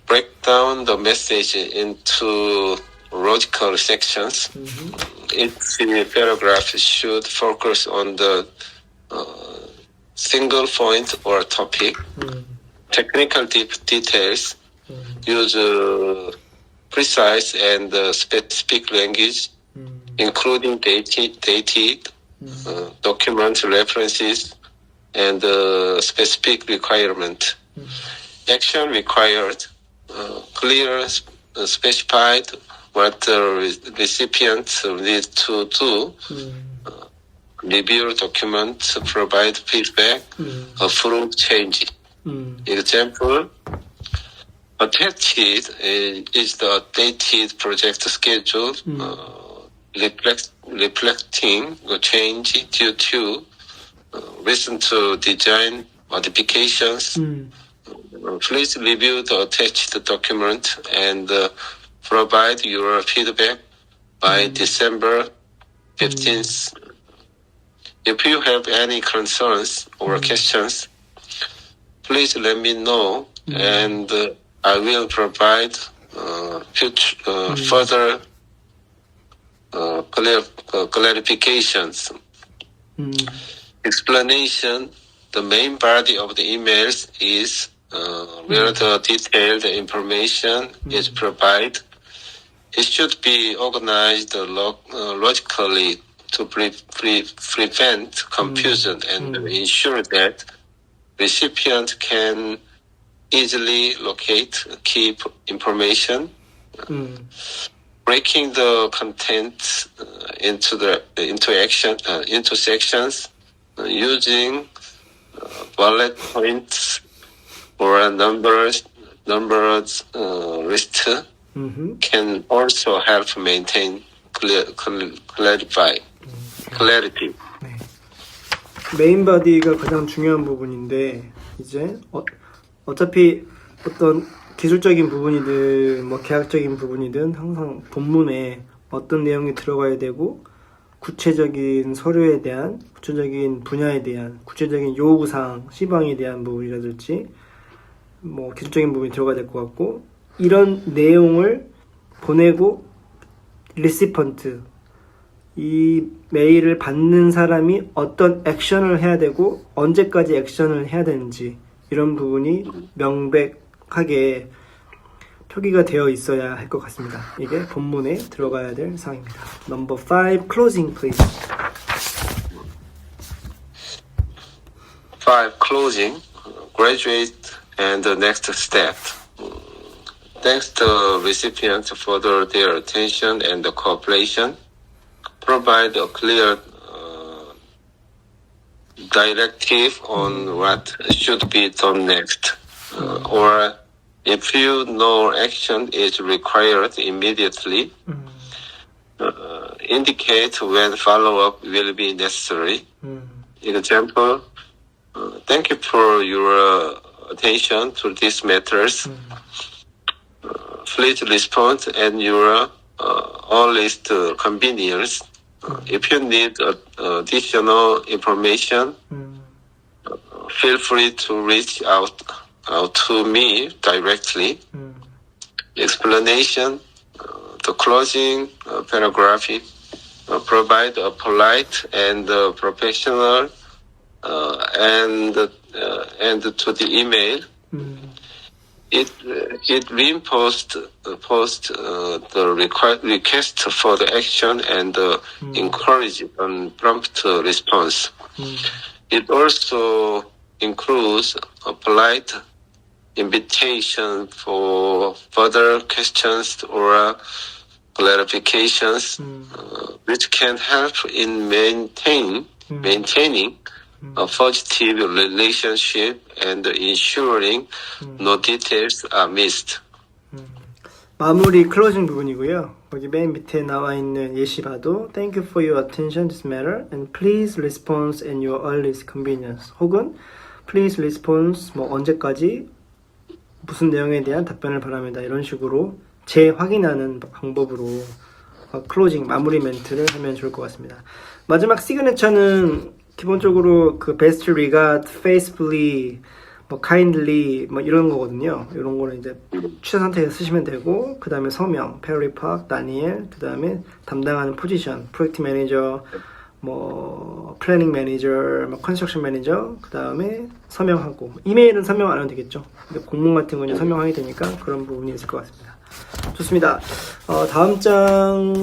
break down the message into logical sections. each paragraph should focus on the single point or topic. Technical details use precise and specific language, including dated document references and specific requirement. Action required, clear, specified what the recipient needs to do. Review documents, provide feedback, approve change. Example, attached is the updated project schedule, reflecting the change due to recent design modifications. Please review the attached document and provide your feedback by December 15th. If you have any concerns or questions, please let me know, and I will provide further clarifications. Explanation. The main body of the emails is where the detailed information is provided. It should be organized logically to prevent confusion and ensure that recipient can easily locate key information. Breaking the content into sections using bullet points or numbers list can also help maintain clarity. 네. 메인 바디가 가장 중요한 부분인데 이제 어차피 어떤 기술적인 부분이든 뭐 계약적인 부분이든 항상 본문에 어떤 내용이 들어가야 되고 구체적인 서류에 대한 구체적인 분야에 대한 구체적인 요구사항, 시방에 대한 부분이라든지 뭐 기술적인 부분이 들어가야 될 것 같고 이런 내용을 보내고 리시펀트 이 메일을 받는 사람이 어떤 액션을 해야 되고 언제까지 액션을 해야 되는지 이런 부분이 명백하게 표기가 되어 있어야 할 것 같습니다. 이게 본문에 들어가야 될 사항입니다. Number 5, closing please. 5. Closing. Graduate and the next step. Thanks to recipients for their attention and the cooperation. Provide a clear directive on what should be done next. Or if you know action is required immediately, indicate when follow-up will be necessary. Example, thank you for your attention to these matters. Please respond at your earliest convenience. If you need additional information, feel free to reach out to me directly. Explanation. The closing paragraph provide a polite and professional and to the email. It reinforced the request for the action and encourage prompt response. It also includes a polite invitation for further questions or clarifications, which can help in maintaining a positive relationship and ensuring no details are missed. 마무리 클로징 부분이고요. 여기 맨 밑에 나와 있는 예시 봐도 Thank you for your attention to this matter and please respond at your earliest convenience. 혹은 please respond 뭐 언제까지 무슨 내용에 대한 답변을 바랍니다. 이런 식으로 재확인하는 방법으로 클로징 마무리 멘트를 하면 좋을 것 같습니다. 마지막 시그니처는 기본적으로 그 best regard, faithfully 뭐 kindly 뭐 이런 거거든요. 이런 거는 이제 취사 선택해서 쓰시면 되고 그 다음에 서명, 페리 팍, 다니엘, 그 다음에 담당하는 포지션, 프로젝트 매니저, 뭐 플래닝 매니저, 뭐 컨스트럭션 매니저, 그 다음에 서명하고 이메일은 서명 안 해도 되겠죠. 근데 공문 같은 거는 서명하게 되니까 그런 부분이 있을 것 같습니다. 좋습니다. 다음 장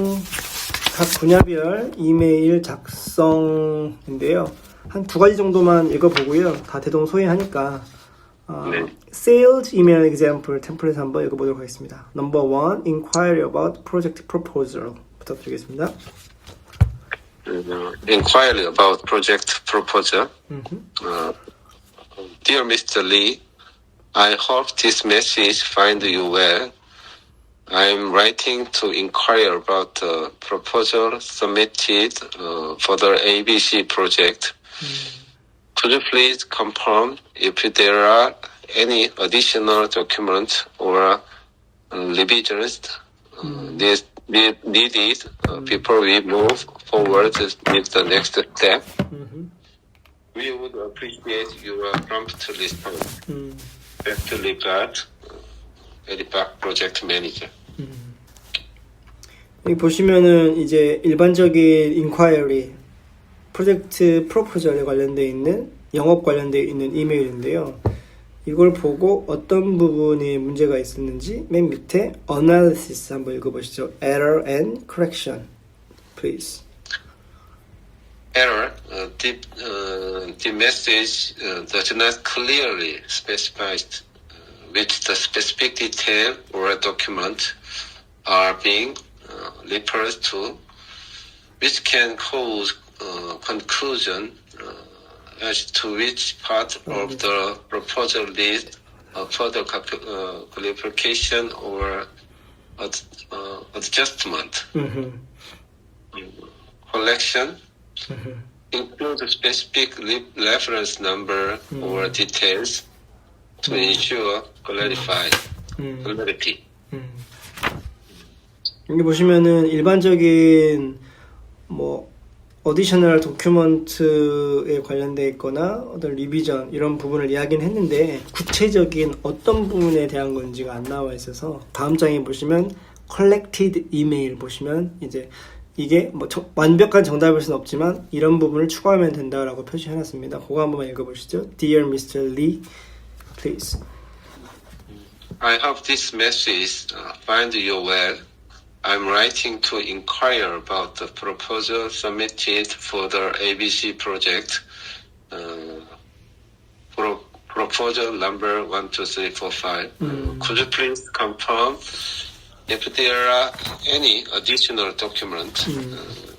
각 분야별 이메일 작성인데요. 한 두 가지 정도만 읽어보고요. 다 대동소이하니까 Sales email example 템플릿 한번 읽어보도록 하겠습니다. Number 1, inquiry about project proposal 부탁드리겠습니다. Inquiry about project proposal. Dear Mr. Lee, I hope this message finds you well. I'm writing to inquire about the proposal submitted for the ABC project. Could you please confirm if there are any additional documents or revisions needed before we move forward with the next step? We would appreciate your prompt response. Best regards, 에디박 프로젝트 매니저. 여기 보시면은 이제 일반적인 인콰이어리 프로젝트 프로포절에 관련되어 있는 영업 관련되어 있는 이메일인데요. 이걸 보고 어떤 부분에 문제가 있었는지 맨 밑에 analysis 한번 읽어보시죠. Error and correction, please. Error. The message does not clearly specify which the specific detail or document are being referred to, which can cause confusion as to which part of the proposal needs further clarification or adjustment. Collection include specific reference number or details to ensure clarity. 여기 보시면은 일반적인 뭐 어디셔널 도큐먼트에 관련돼 있거나 어떤 리비전 이런 부분을 이야기는 했는데 구체적인 어떤 부분에 대한 건지가 안 나와 있어서 다음 장에 보시면 collected email 보시면 이제 이게 뭐 완벽한 정답일 수는 없지만 이런 부분을 추가하면 된다라고 표시해놨습니다. 그거 한번 읽어보시죠. Dear Mr. Lee, please. I hope this message finds you well. I'm writing to inquire about the proposal submitted for the ABC project. Proposal number 12345. Could you please confirm if there are any additional documents,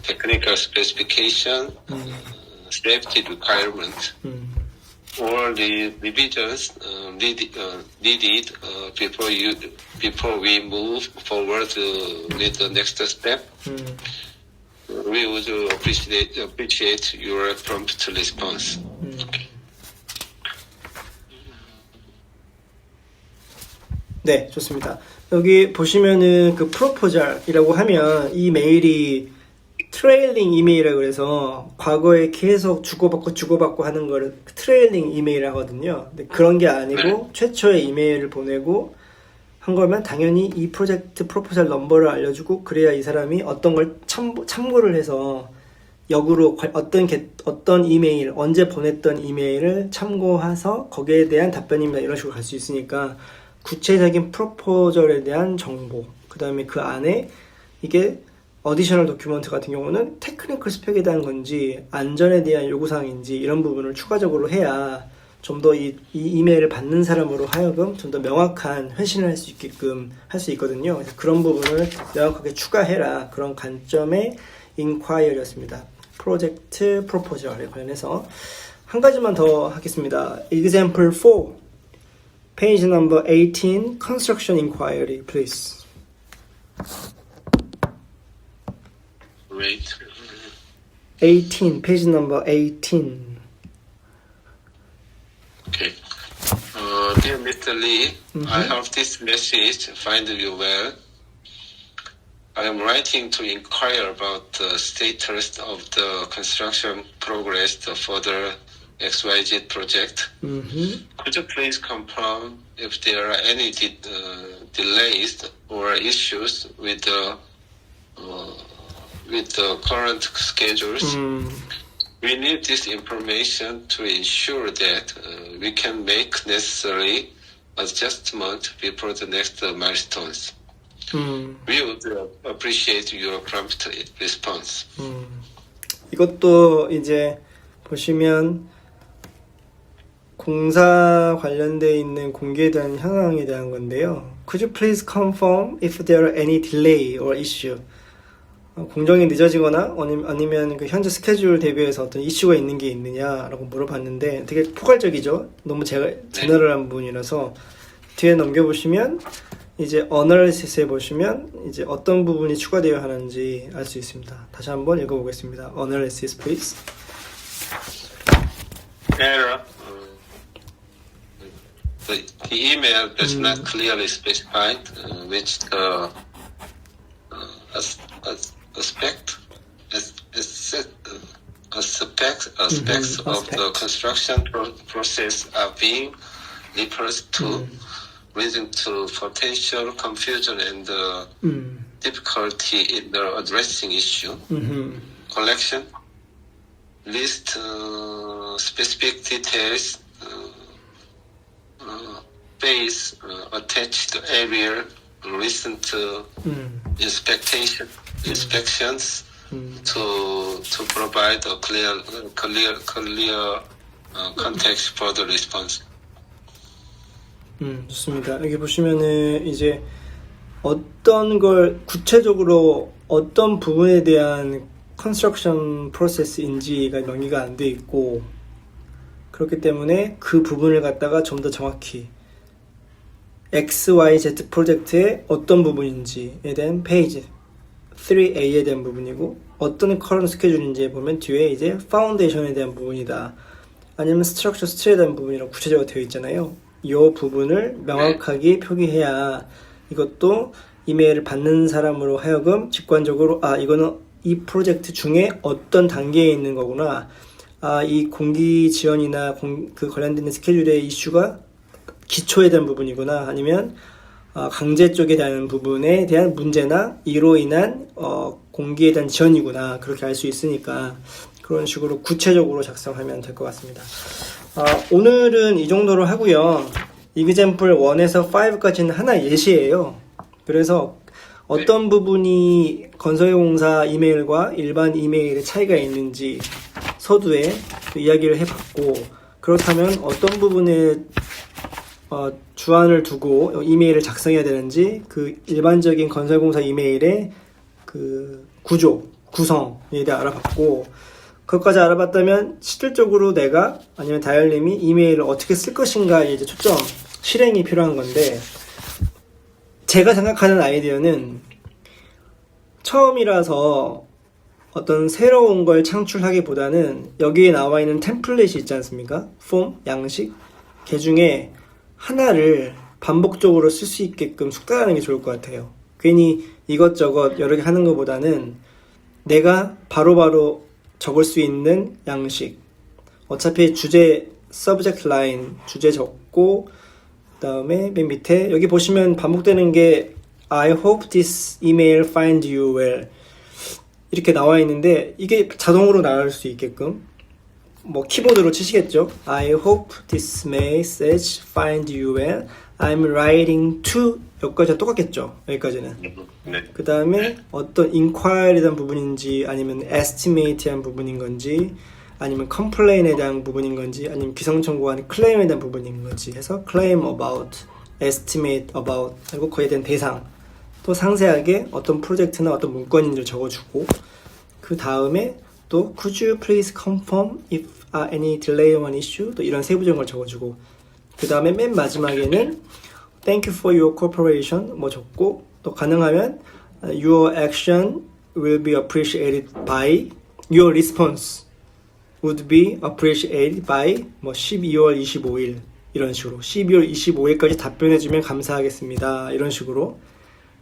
technical specification, safety requirement, or the revisions needed before we move forward with the next step? We would appreciate your prompt response. Okay. 네, 좋습니다. 여기 보시면은 그 프로포절이라고 하면 이 메일이 트레일링 이메일이라고 해서 과거에 계속 주고받고 하는 거를 트레일링 이메일 하거든요. 근데 그런 게 아니고 최초의 이메일을 보내고 한 거면 당연히 이 프로젝트 프로포절 넘버를 알려주고 그래야 이 사람이 어떤 걸 참고를 해서 역으로 어떤 이메일, 언제 보냈던 이메일을 참고해서 거기에 대한 답변입니다. 이런 식으로 갈 수 있으니까 구체적인 프로포절에 대한 정보, 그 다음에 그 안에 이게 어디셔널 도큐먼트 같은 경우는 테크니컬 스펙에 대한 건지 안전에 대한 요구사항인지 이런 부분을 추가적으로 해야 좀 더 이 이메일을 받는 사람으로 하여금 좀 더 명확한 회신을 할 수 있게끔 할 수 있거든요. 그래서 그런 부분을 명확하게 추가해라. 그런 관점의 인콰이어리였습니다. 프로젝트 프로포절에 관련해서 한 가지만 더 하겠습니다. Example 4, page number 18, construction inquiry, please. Great. 18, page number 18. Okay. Dear Mr. Lee, I hope this message finds you well. I am writing to inquire about the status of the construction progress for the XYZ project. Could you please confirm if there are any delays or issues with the current schedules? We need this information to ensure that we can make necessary adjustment before the next milestones. We would appreciate your prompt response. 이것도 이제 보시면 공사 관련돼 있는 공개에 대한 현황에 대한 건데요. Could you please confirm if there are any delay or issue? 공정이 늦어지거나 아니면 그 현재 스케줄 대비해서 어떤 이슈가 있는 게 있느냐라고 물어봤는데 되게 포괄적이죠. 너무 제너럴한 부분이라서 뒤에 넘겨보시면 이제 어널리시스에 보시면 이제 어떤 부분이 추가되어야 하는지 알 수 있습니다. 다시 한번 읽어보겠습니다. Analysis, please. Error. The email does not clearly specify which the aspects of the construction process are being referred to, leading to potential confusion and difficulty in the addressing issue. Collection list specific details, base attached area, recent inspections to provide a clear context for the response. 좋습니다. 여기 보시면은 이제 어떤 걸 구체적으로 어떤 부분에 대한 컨스트럭션 프로세스인지가 명기가 안 돼 있고 그렇기 때문에 그 부분을 갖다가 좀 더 정확히 XYZ 프로젝트의 어떤 부분인지에 대한 페이지 3A에 대한 부분이고 어떤 커런트 스케줄인지에 보면 뒤에 이제 파운데이션에 대한 부분이다 아니면 스트럭처 스틸에 대한 부분이라고 구체적으로 되어 있잖아요. 이 부분을 명확하게 표기해야 이것도 이메일을 받는 사람으로 하여금 직관적으로 이거는 이 프로젝트 중에 어떤 단계에 있는 거구나, 이 공기 지원이나 그 관련된 스케줄의 이슈가 기초에 대한 부분이구나, 아니면 강제 쪽에 대한 부분에 대한 문제나 이로 인한 공기에 대한 지원이구나, 그렇게 알 수 있으니까 그런 식으로 구체적으로 작성하면 될 것 같습니다. 오늘은 이 정도로 하고요. example 1에서 5까지는 하나 예시예요. 그래서 어떤 부분이 건설공사 이메일과 일반 이메일의 차이가 있는지 서두에 이야기를 해봤고, 그렇다면 어떤 부분에 주안을 두고 이메일을 작성해야 되는지 그 일반적인 건설공사 이메일의 그 구성에 대해 알아봤고, 그것까지 알아봤다면 실질적으로 내가 아니면 다열님이 이메일을 어떻게 쓸 것인가에 이제 초점 실행이 필요한 건데, 제가 생각하는 아이디어는 처음이라서 어떤 새로운 걸 창출하기보다는 여기에 나와 있는 템플릿이 있지 않습니까? 폼, 양식, 그 중에 하나를 반복적으로 쓸 수 있게끔 숙달하는 게 좋을 것 같아요. 괜히 이것저것 여러 개 하는 것보다는 내가 바로바로 적을 수 있는 양식, 어차피 주제 subject line 주제 적고, 그 다음에 맨 밑에 여기 보시면 반복되는 게 I hope this email finds you well 이렇게 나와 있는데, 이게 자동으로 나올 수 있게끔 뭐 키보드로 치시겠죠. I hope this message finds you well. I'm writing to, 여기까지 똑같겠죠. 여기까지는. 그 다음에 어떤 inquiry에 대한 부분인지, 아니면 estimate에 대한 부분인 건지, 아니면 complaint에 대한 부분인 건지, 아니면 기성청구한 claim에 대한 부분인 건지 해서 claim about, estimate about, 그리고 그에 대한 대상, 또 상세하게 어떤 프로젝트나 어떤 문건인지를 적어주고, 그 다음에 또 could you please confirm if any delay or issue, 또 이런 세부적인 걸 적어주고, 그 다음에 맨 마지막에는 thank you for your cooperation 뭐 적고, 또 가능하면 your action will be appreciated by, your response would be appreciated by 뭐 12월 25일 이런 식으로 12월 25일까지 답변해주면 감사하겠습니다, 이런 식으로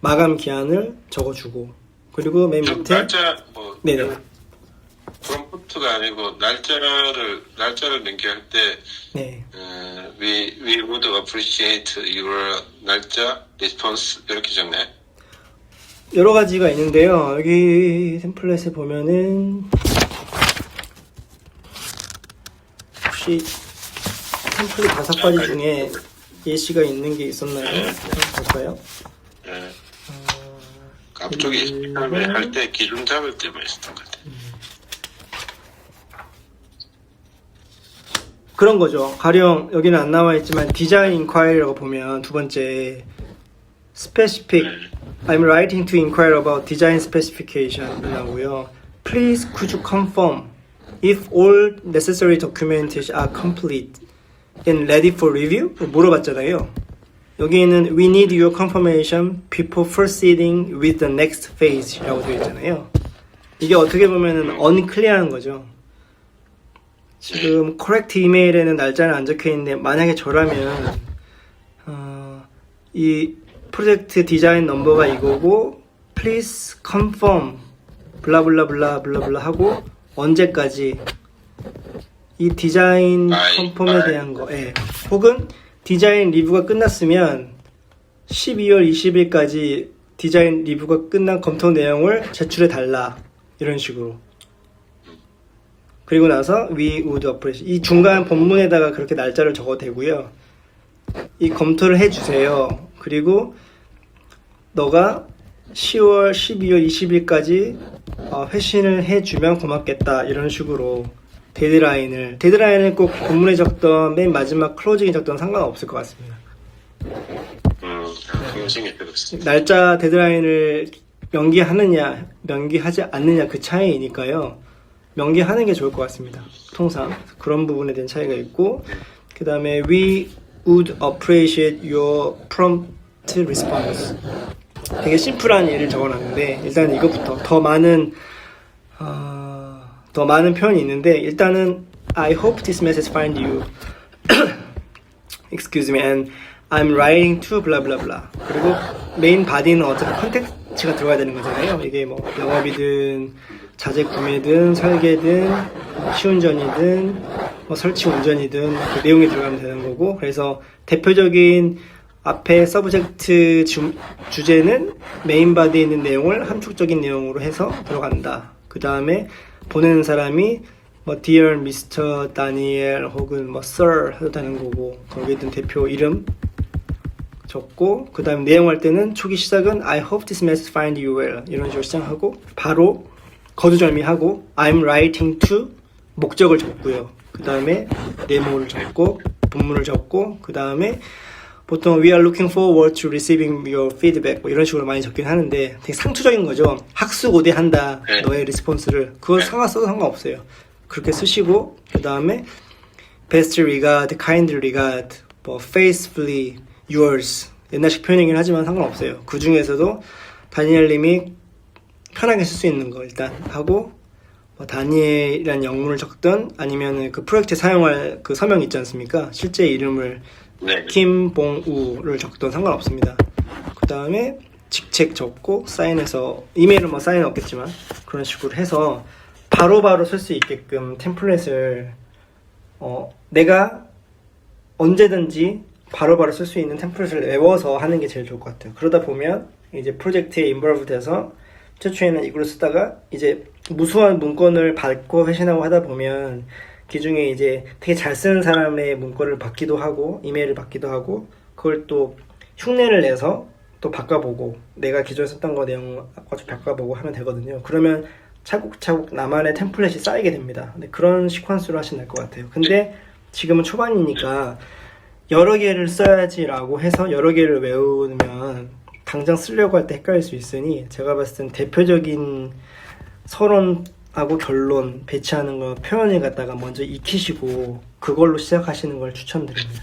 마감 기한을 적어주고, 그리고 맨 밑에 날짜 네네 프롬프트 프롬프트가 아니고 날짜를 명기할 때 네. we would appreciate your 날짜 response 이렇게 적네. 여러 가지가 있는데요. 여기 템플릿에 보면은 혹시 템플릿 5가지 중에 예시가 있는 게 있었나요? 한번 볼까요? 네. 앞쪽에 처음에 할 때 기준 잡을 때만 있었던 것 같아요. 그런 거죠. 가령 여기는 안 나와 있지만 디자인 인콰이리라고 보면 두 번째 specific I'm writing to inquire about design specification 이라고요. Please could you confirm if all necessary documentation are complete and ready for review? 물어봤잖아요. 여기에는 we need your confirmation before proceeding with the next phase 라고 되어 있잖아요. 이게 어떻게 보면은 unclear한 거죠. 지금 correct 이메일에는 날짜는 안 적혀 있는데 만약에 저라면 이 프로젝트 디자인 넘버가 이거고 please confirm 블라블라블라 블라블라 하고 언제까지 이 디자인 컨펌에 대한 거 혹은 디자인 리뷰가 끝났으면 12월 20일까지 디자인 리뷰가 끝난 검토 내용을 제출해 달라 이런 식으로. 그리고 나서 we would appreciate 이 중간 본문에다가 그렇게 날짜를 적어도 되고요. 이 검토를 해주세요. 그리고 너가 10월, 12월 20일까지 회신을 해주면 고맙겠다 이런 식으로 데드라인을 꼭 본문에 적던 맨 마지막 클로징에 적던 상관없을 것 같습니다. 날짜 데드라인을 명기하느냐 명기하지 않느냐 그 차이니까요. 명기하는 게 좋을 것 같습니다. 통상 그런 부분에 대한 차이가 있고 그 다음에 we would appreciate your prompt response 되게 심플한 예를 적어놨는데 일단 이것부터 더 많은 표현이 있는데 일단은 I hope this message find you excuse me and I'm writing to blah blah blah 그리고 메인 바디는 어차피 컨텍스트가 들어가야 되는 거잖아요. 이게 뭐 영업이든 자재 구매든 설계든 시운전이든 뭐 설치 운전이든 그 내용이 들어가면 되는 거고 그래서 대표적인 앞에 서브젝트 주제는 메인 바디에 있는 내용을 함축적인 내용으로 해서 들어간다. 그 다음에 보내는 사람이 뭐 Dear Mr. Daniel 혹은 뭐 Sir 해도 되는 거고 거기에 있는 대표 이름 적고 그 다음에 내용할 때는 초기 시작은 I hope this message find you well 이런 식으로 시작하고 바로 거두절미하고 I'm writing to 목적을 적고요. 그 다음에 네모를 적고 본문을 적고 그 다음에 보통 we are looking forward to receiving your feedback 뭐 이런 식으로 많이 적긴 하는데 되게 상투적인 거죠. 학수고대한다 너의 리스폰스를 그거 써도 상관없어요. 그렇게 쓰시고 그 다음에 best regard, kind regard, 뭐 faithfully yours 옛날식 표현이긴 하지만 상관없어요. 그 중에서도 다니엘님이 편하게 쓸 수 있는 거 일단 하고 뭐 다니엘이라는 영문을 적든 아니면 그 프로젝트에 사용할 그 서명 있지 않습니까? 실제 이름을 김봉우를 적든 상관없습니다. 그 다음에 직책 적고 사인해서 이메일은 뭐 사인 없겠지만 그런 식으로 해서 바로바로 쓸 수 있게끔 템플릿을 내가 언제든지 바로바로 쓸 수 있는 템플릿을 외워서 하는 게 제일 좋을 것 같아요. 그러다 보면 이제 프로젝트에 인볼브 돼서 최초에는 이걸로 쓰다가 이제 무수한 문건을 받고 회신하고 하다 보면 그중에 이제 되게 잘 쓰는 사람의 문건을 받기도 하고 이메일을 받기도 하고 그걸 또 흉내를 내서 또 바꿔보고 내가 기존에 썼던 거 내용 바꿔보고 하면 되거든요. 그러면 차곡차곡 나만의 템플릿이 쌓이게 됩니다. 근데 그런 시퀀스로 하시면 될 것 같아요. 근데 지금은 초반이니까 여러 개를 써야지라고 해서 여러 개를 외우면 당장 쓰려고 할 때 헷갈릴 수 있으니 제가 봤을 땐 대표적인 서론하고 결론 배치하는 거 표현을 갖다가 먼저 익히시고 그걸로 시작하시는 걸 추천드립니다.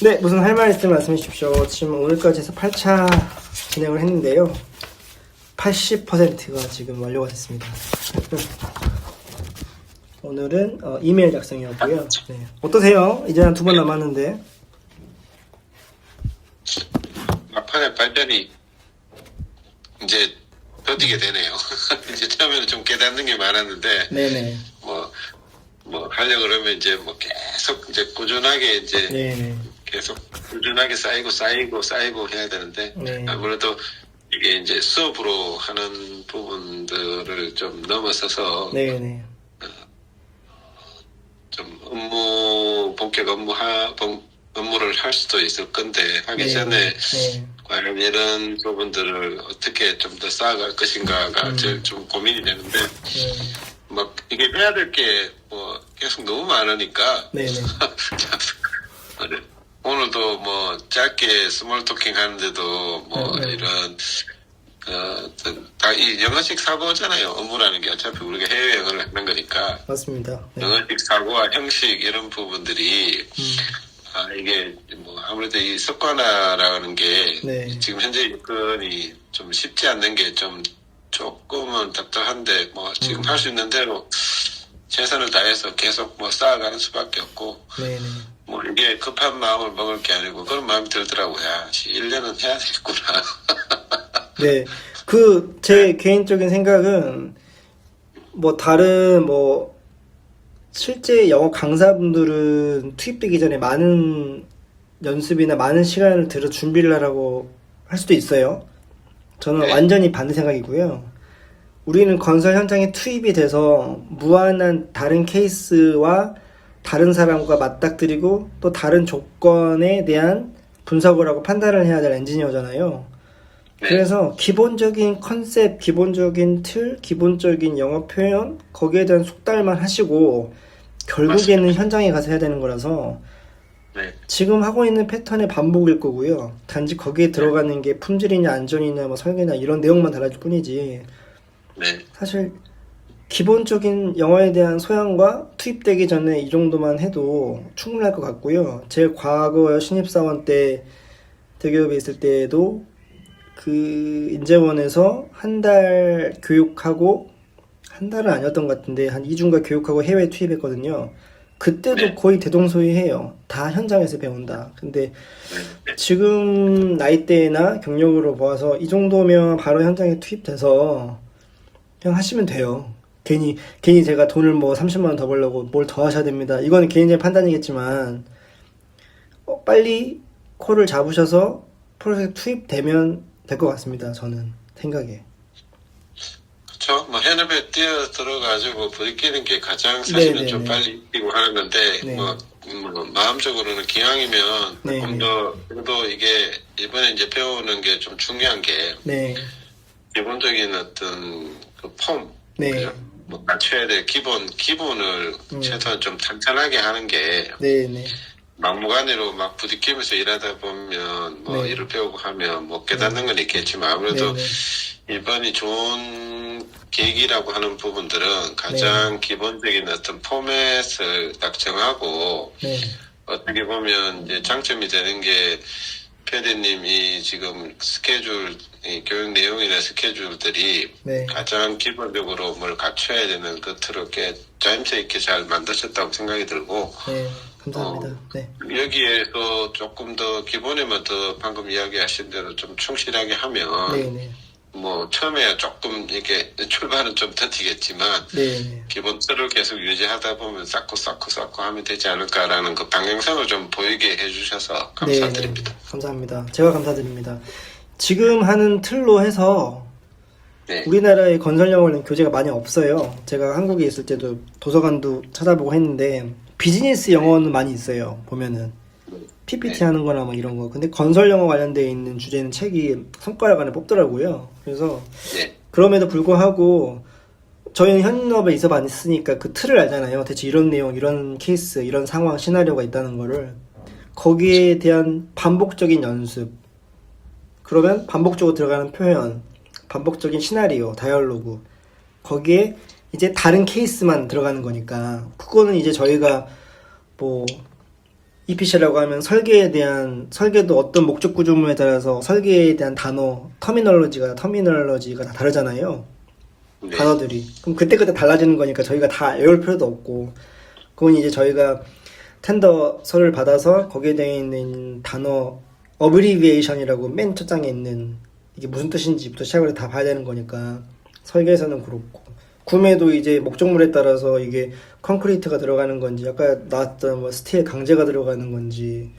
네, 무슨 할 말 있으면 말씀해 주십시오. 지금 오늘까지 해서 8차 진행을 했는데요. 80%가 지금 완료가 됐습니다. 오늘은 이메일 작성이었고요. 네. 어떠세요? 이제 한 2번 남았는데. 막판에 발전이 이제 버티게 되네요. 이제 처음에는 좀 깨닫는 게 많았는데, 네네. 뭐 하려고 그러면 이제 뭐 계속 이제 꾸준하게 이제 네네. 계속 꾸준하게 쌓이고 해야 되는데, 네. 아무래도 이게 이제 수업으로 하는 부분들을 좀 넘어서서, 네네. 좀 본격 업무를 할 수도 있을 건데, 하기 네. 전에 네. 과연 이런 부분들을 어떻게 좀 더 쌓아갈 것인가가 제일 좀 고민이 되는데, 막 이게 해야 될 게 뭐 계속 너무 많으니까, 네네. 오늘도 뭐 짧게 스몰 토킹 하는데도 뭐 이런 다 이 영어식 사고잖아요. 업무라는 게 어차피 우리가 해외여행을 하는 거니까. 맞습니다. 네. 영어식 사고와 형식 이런 부분들이 이게 뭐 아무래도 이 습관화라는 게 네. 지금 현재 여건이 좀 쉽지 않는 게 좀 조금은 답답한데 뭐 지금 할 수 있는 대로 최선을 다해서 계속 뭐 쌓아가는 수밖에 없고. 네네. 뭐 이게 급한 마음을 먹을 게 아니고 그런 마음이 들더라고요. 1년은 해야 되겠구나. 네. 제 개인적인 생각은 다른 실제 영어 강사분들은 투입되기 전에 많은 연습이나 많은 시간을 들여 준비를 하라고 할 수도 있어요. 저는 완전히 반대 생각이고요. 우리는 건설 현장에 투입이 돼서 무한한 다른 케이스와 다른 사람과 맞닥뜨리고 또 다른 조건에 대한 분석을 하고 판단을 해야 될 엔지니어잖아요. 그래서 기본적인 컨셉, 기본적인 틀, 기본적인 영어 표현 거기에 대한 숙달만 하시고 결국에는 맞습니다. 현장에 가서 해야 되는 거라서 지금 하고 있는 패턴의 반복일 거고요. 단지 거기에 들어가는 게 품질이냐 안전이냐 뭐 설계나 이런 내용만 달라질 뿐이지 사실 기본적인 영어에 대한 소양과 투입되기 전에 이 정도만 해도 충분할 것 같고요. 제 과거 신입사원 때 대기업에 있을 때에도 그 인재원에서 한 달 교육하고 한 달은 아니었던 것 같은데 한 2주인가 교육하고 해외 투입했거든요. 그때도 거의 대동소이해요. 다 현장에서 배운다. 근데 지금 나이대나 경력으로 보아서 이 정도면 바로 현장에 투입돼서 그냥 하시면 돼요. 괜히 제가 돈을 30만 원 더 벌려고 뭘 더 하셔야 됩니다. 이거는 개인적인 판단이겠지만 빨리 콜을 잡으셔서 프로젝트 투입되면 될 것 같습니다. 저는 생각에. 그렇죠. 뭐 현업에 뛰어 들어가지고 부딪히는 게 가장 사실은 좀 빨리 뛰고 하는 건데 마음적으로는 기왕이면 조금 더 이게 이번에 이제 배우는 게 좀 중요한 게 기본적인 어떤 그 폼, 뭐 갖춰야 될 기본을 최소한 좀 탄탄하게 하는 게 막무가내로 막 부딪히면서 일하다 보면 일을 배우고 하면 깨닫는 건 있겠지만 아무래도 이번이 좋은 계기라고 하는 부분들은 가장 기본적인 어떤 포맷을 딱 정하고 어떻게 보면 이제 장점이 되는 게 PD님이 지금 스케줄, 교육 내용이나 스케줄들이 가장 기본적으로 뭘 갖춰야 되는 것들을 꽤 짜임새 있게 잘 만드셨다고 생각이 들고 감사합니다. 여기에서 조금 더 기본에만 더 방금 이야기하신 대로 좀 충실하게 하면 뭐 처음에야 조금 이게 출발은 좀 더디겠지만 기본 틀을 계속 유지하다 보면 쌓고 하면 되지 않을까라는 그 방향성을 좀 보이게 해주셔서 감사드립니다. 감사합니다. 제가 감사드립니다. 지금 하는 틀로 해서 우리나라의 건설 영어는 교재가 많이 없어요. 제가 한국에 있을 때도 도서관도 찾아보고 했는데 비즈니스 영어는 많이 있어요. 보면은 PPT 하는 거나 뭐 이런 거. 근데 건설 영어 관련되어 있는 주제는 책이 손가락 안에 뽑더라고요. 그래서 그럼에도 불구하고 저희는 현업에 있어봤으니까 그 틀을 알잖아요. 대체 이런 내용, 이런 케이스, 이런 상황, 시나리오가 있다는 거를 거기에 대한 반복적인 연습 그러면 반복적으로 들어가는 표현 반복적인 시나리오, 다이얼로그 거기에 이제 다른 케이스만 들어가는 거니까 그거는 이제 저희가 EPC라고 하면 설계도 어떤 목적 구조물에 따라서 설계에 대한 단어, 터미널로지가 다 다르잖아요. 단어들이. 그럼 그때그때 달라지는 거니까 저희가 다 외울 필요도 없고, 그건 이제 저희가 텐더서를 받아서 거기에 되어 있는 단어, 어브리비에이션이라고 맨 첫 장에 있는 이게 무슨 뜻인지부터 시작을 다 봐야 되는 거니까 설계에서는 그렇고 구매도 이제 목적물에 따라서 이게 콘크리트가 들어가는 건지 아까 나왔던 뭐 스틸 강제가 들어가는 건지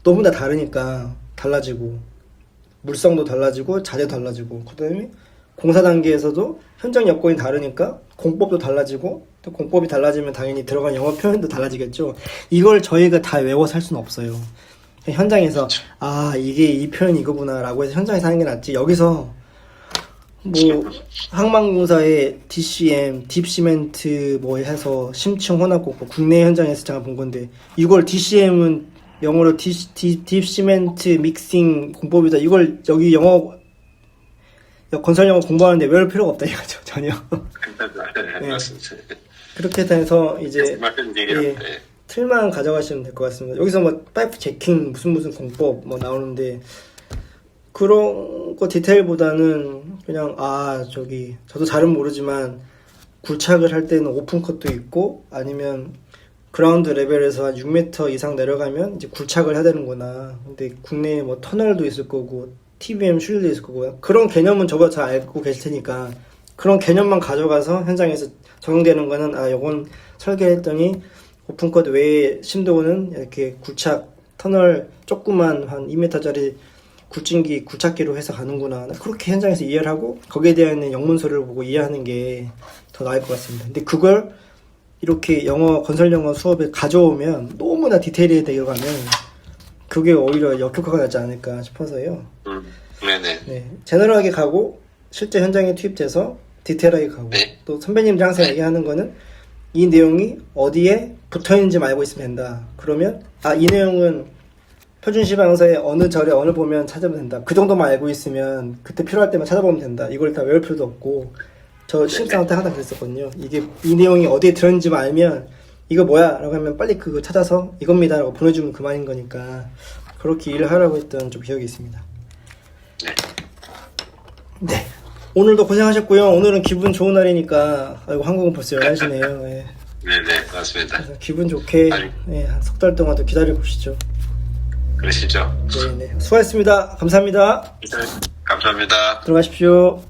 너무 다 다르니까 달라지고 물성도 달라지고 자재도 달라지고 그다음에 공사 단계에서도 현장 여건이 다르니까 공법도 달라지고 또 공법이 달라지면 당연히 들어간 영어 표현도 달라지겠죠. 이걸 저희가 다 외워서 할 수는 없어요. 현장에서 아 이게 이 표현이 이거구나 라고 해서 현장에서 하는 게 낫지 여기서 뭐 항만공사의 DCM, 딥시멘트 뭐 해서 심층 혼합 공법 국내 현장에서 제가 본 건데 이걸 DCM은 영어로 딥시멘트 믹싱 공법이다. 이걸 여기 영어 건설 영어 공부하는데 외울 필요가 없다 이거죠 전혀. 네. 그렇게 해서 이제 예, 틀만 가져가시면 될 것 같습니다. 여기서 뭐 파이프 제킹 무슨 공법 뭐 나오는데 그런 거 디테일보다는 그냥 저기 저도 잘은 모르지만 굴착을 할 때는 오픈 컷도 있고 아니면 그라운드 레벨에서 한 6m 이상 내려가면 이제 굴착을 해야 되는구나. 근데 국내에 뭐 터널도 있을 거고 TBM 슐도 있을 거고 그런 개념은 저보다 잘 알고 계실 테니까 그런 개념만 가져가서 현장에서 적용되는 거는 요건 설계했더니 오픈 컷 외에 심도는 이렇게 굴착 터널 조그만 한 2m짜리 굴진기 굴착기로 해서 가는구나. 그렇게 현장에서 이해를 하고 거기에 대한 영문서를 보고 이해하는 게 더 나을 것 같습니다. 근데 그걸 이렇게 영어 건설 영어 수업에 가져오면 너무나 디테일에 들어가면 그게 오히려 역효과가 나지 않을까 싶어서요. 네네. 네, 제너럴하게 가고 실제 현장에 투입돼서 디테일하게 가고 네. 또 선배님들 항상 얘기하는 거는 이 내용이 어디에 붙어있는지 알고 있으면 된다. 그러면 이 내용은 표준시 방사의 어느 절에 어느 보면 찾아보면 된다. 그 정도만 알고 있으면 그때 필요할 때만 찾아보면 된다. 이걸 다 외울 필요도 없고 저 신입사원 때 항상 그랬었거든요. 이 내용이 어디에 들었는지만 알면 이거 뭐야? 라고 하면 빨리 그거 찾아서 이겁니다. 라고 보내주면 그만인 거니까 그렇게 일을 하라고 했던 좀 기억이 있습니다. 네. 오늘도 고생하셨고요. 오늘은 기분 좋은 날이니까 한국은 벌써 11시네요. 네. 네네, 맞습니다. 기분 좋게 한 석 달 동안 더 기다려보시죠. 그러시죠. 네네. 수고하셨습니다. 감사합니다. 감사합니다. 들어가십시오.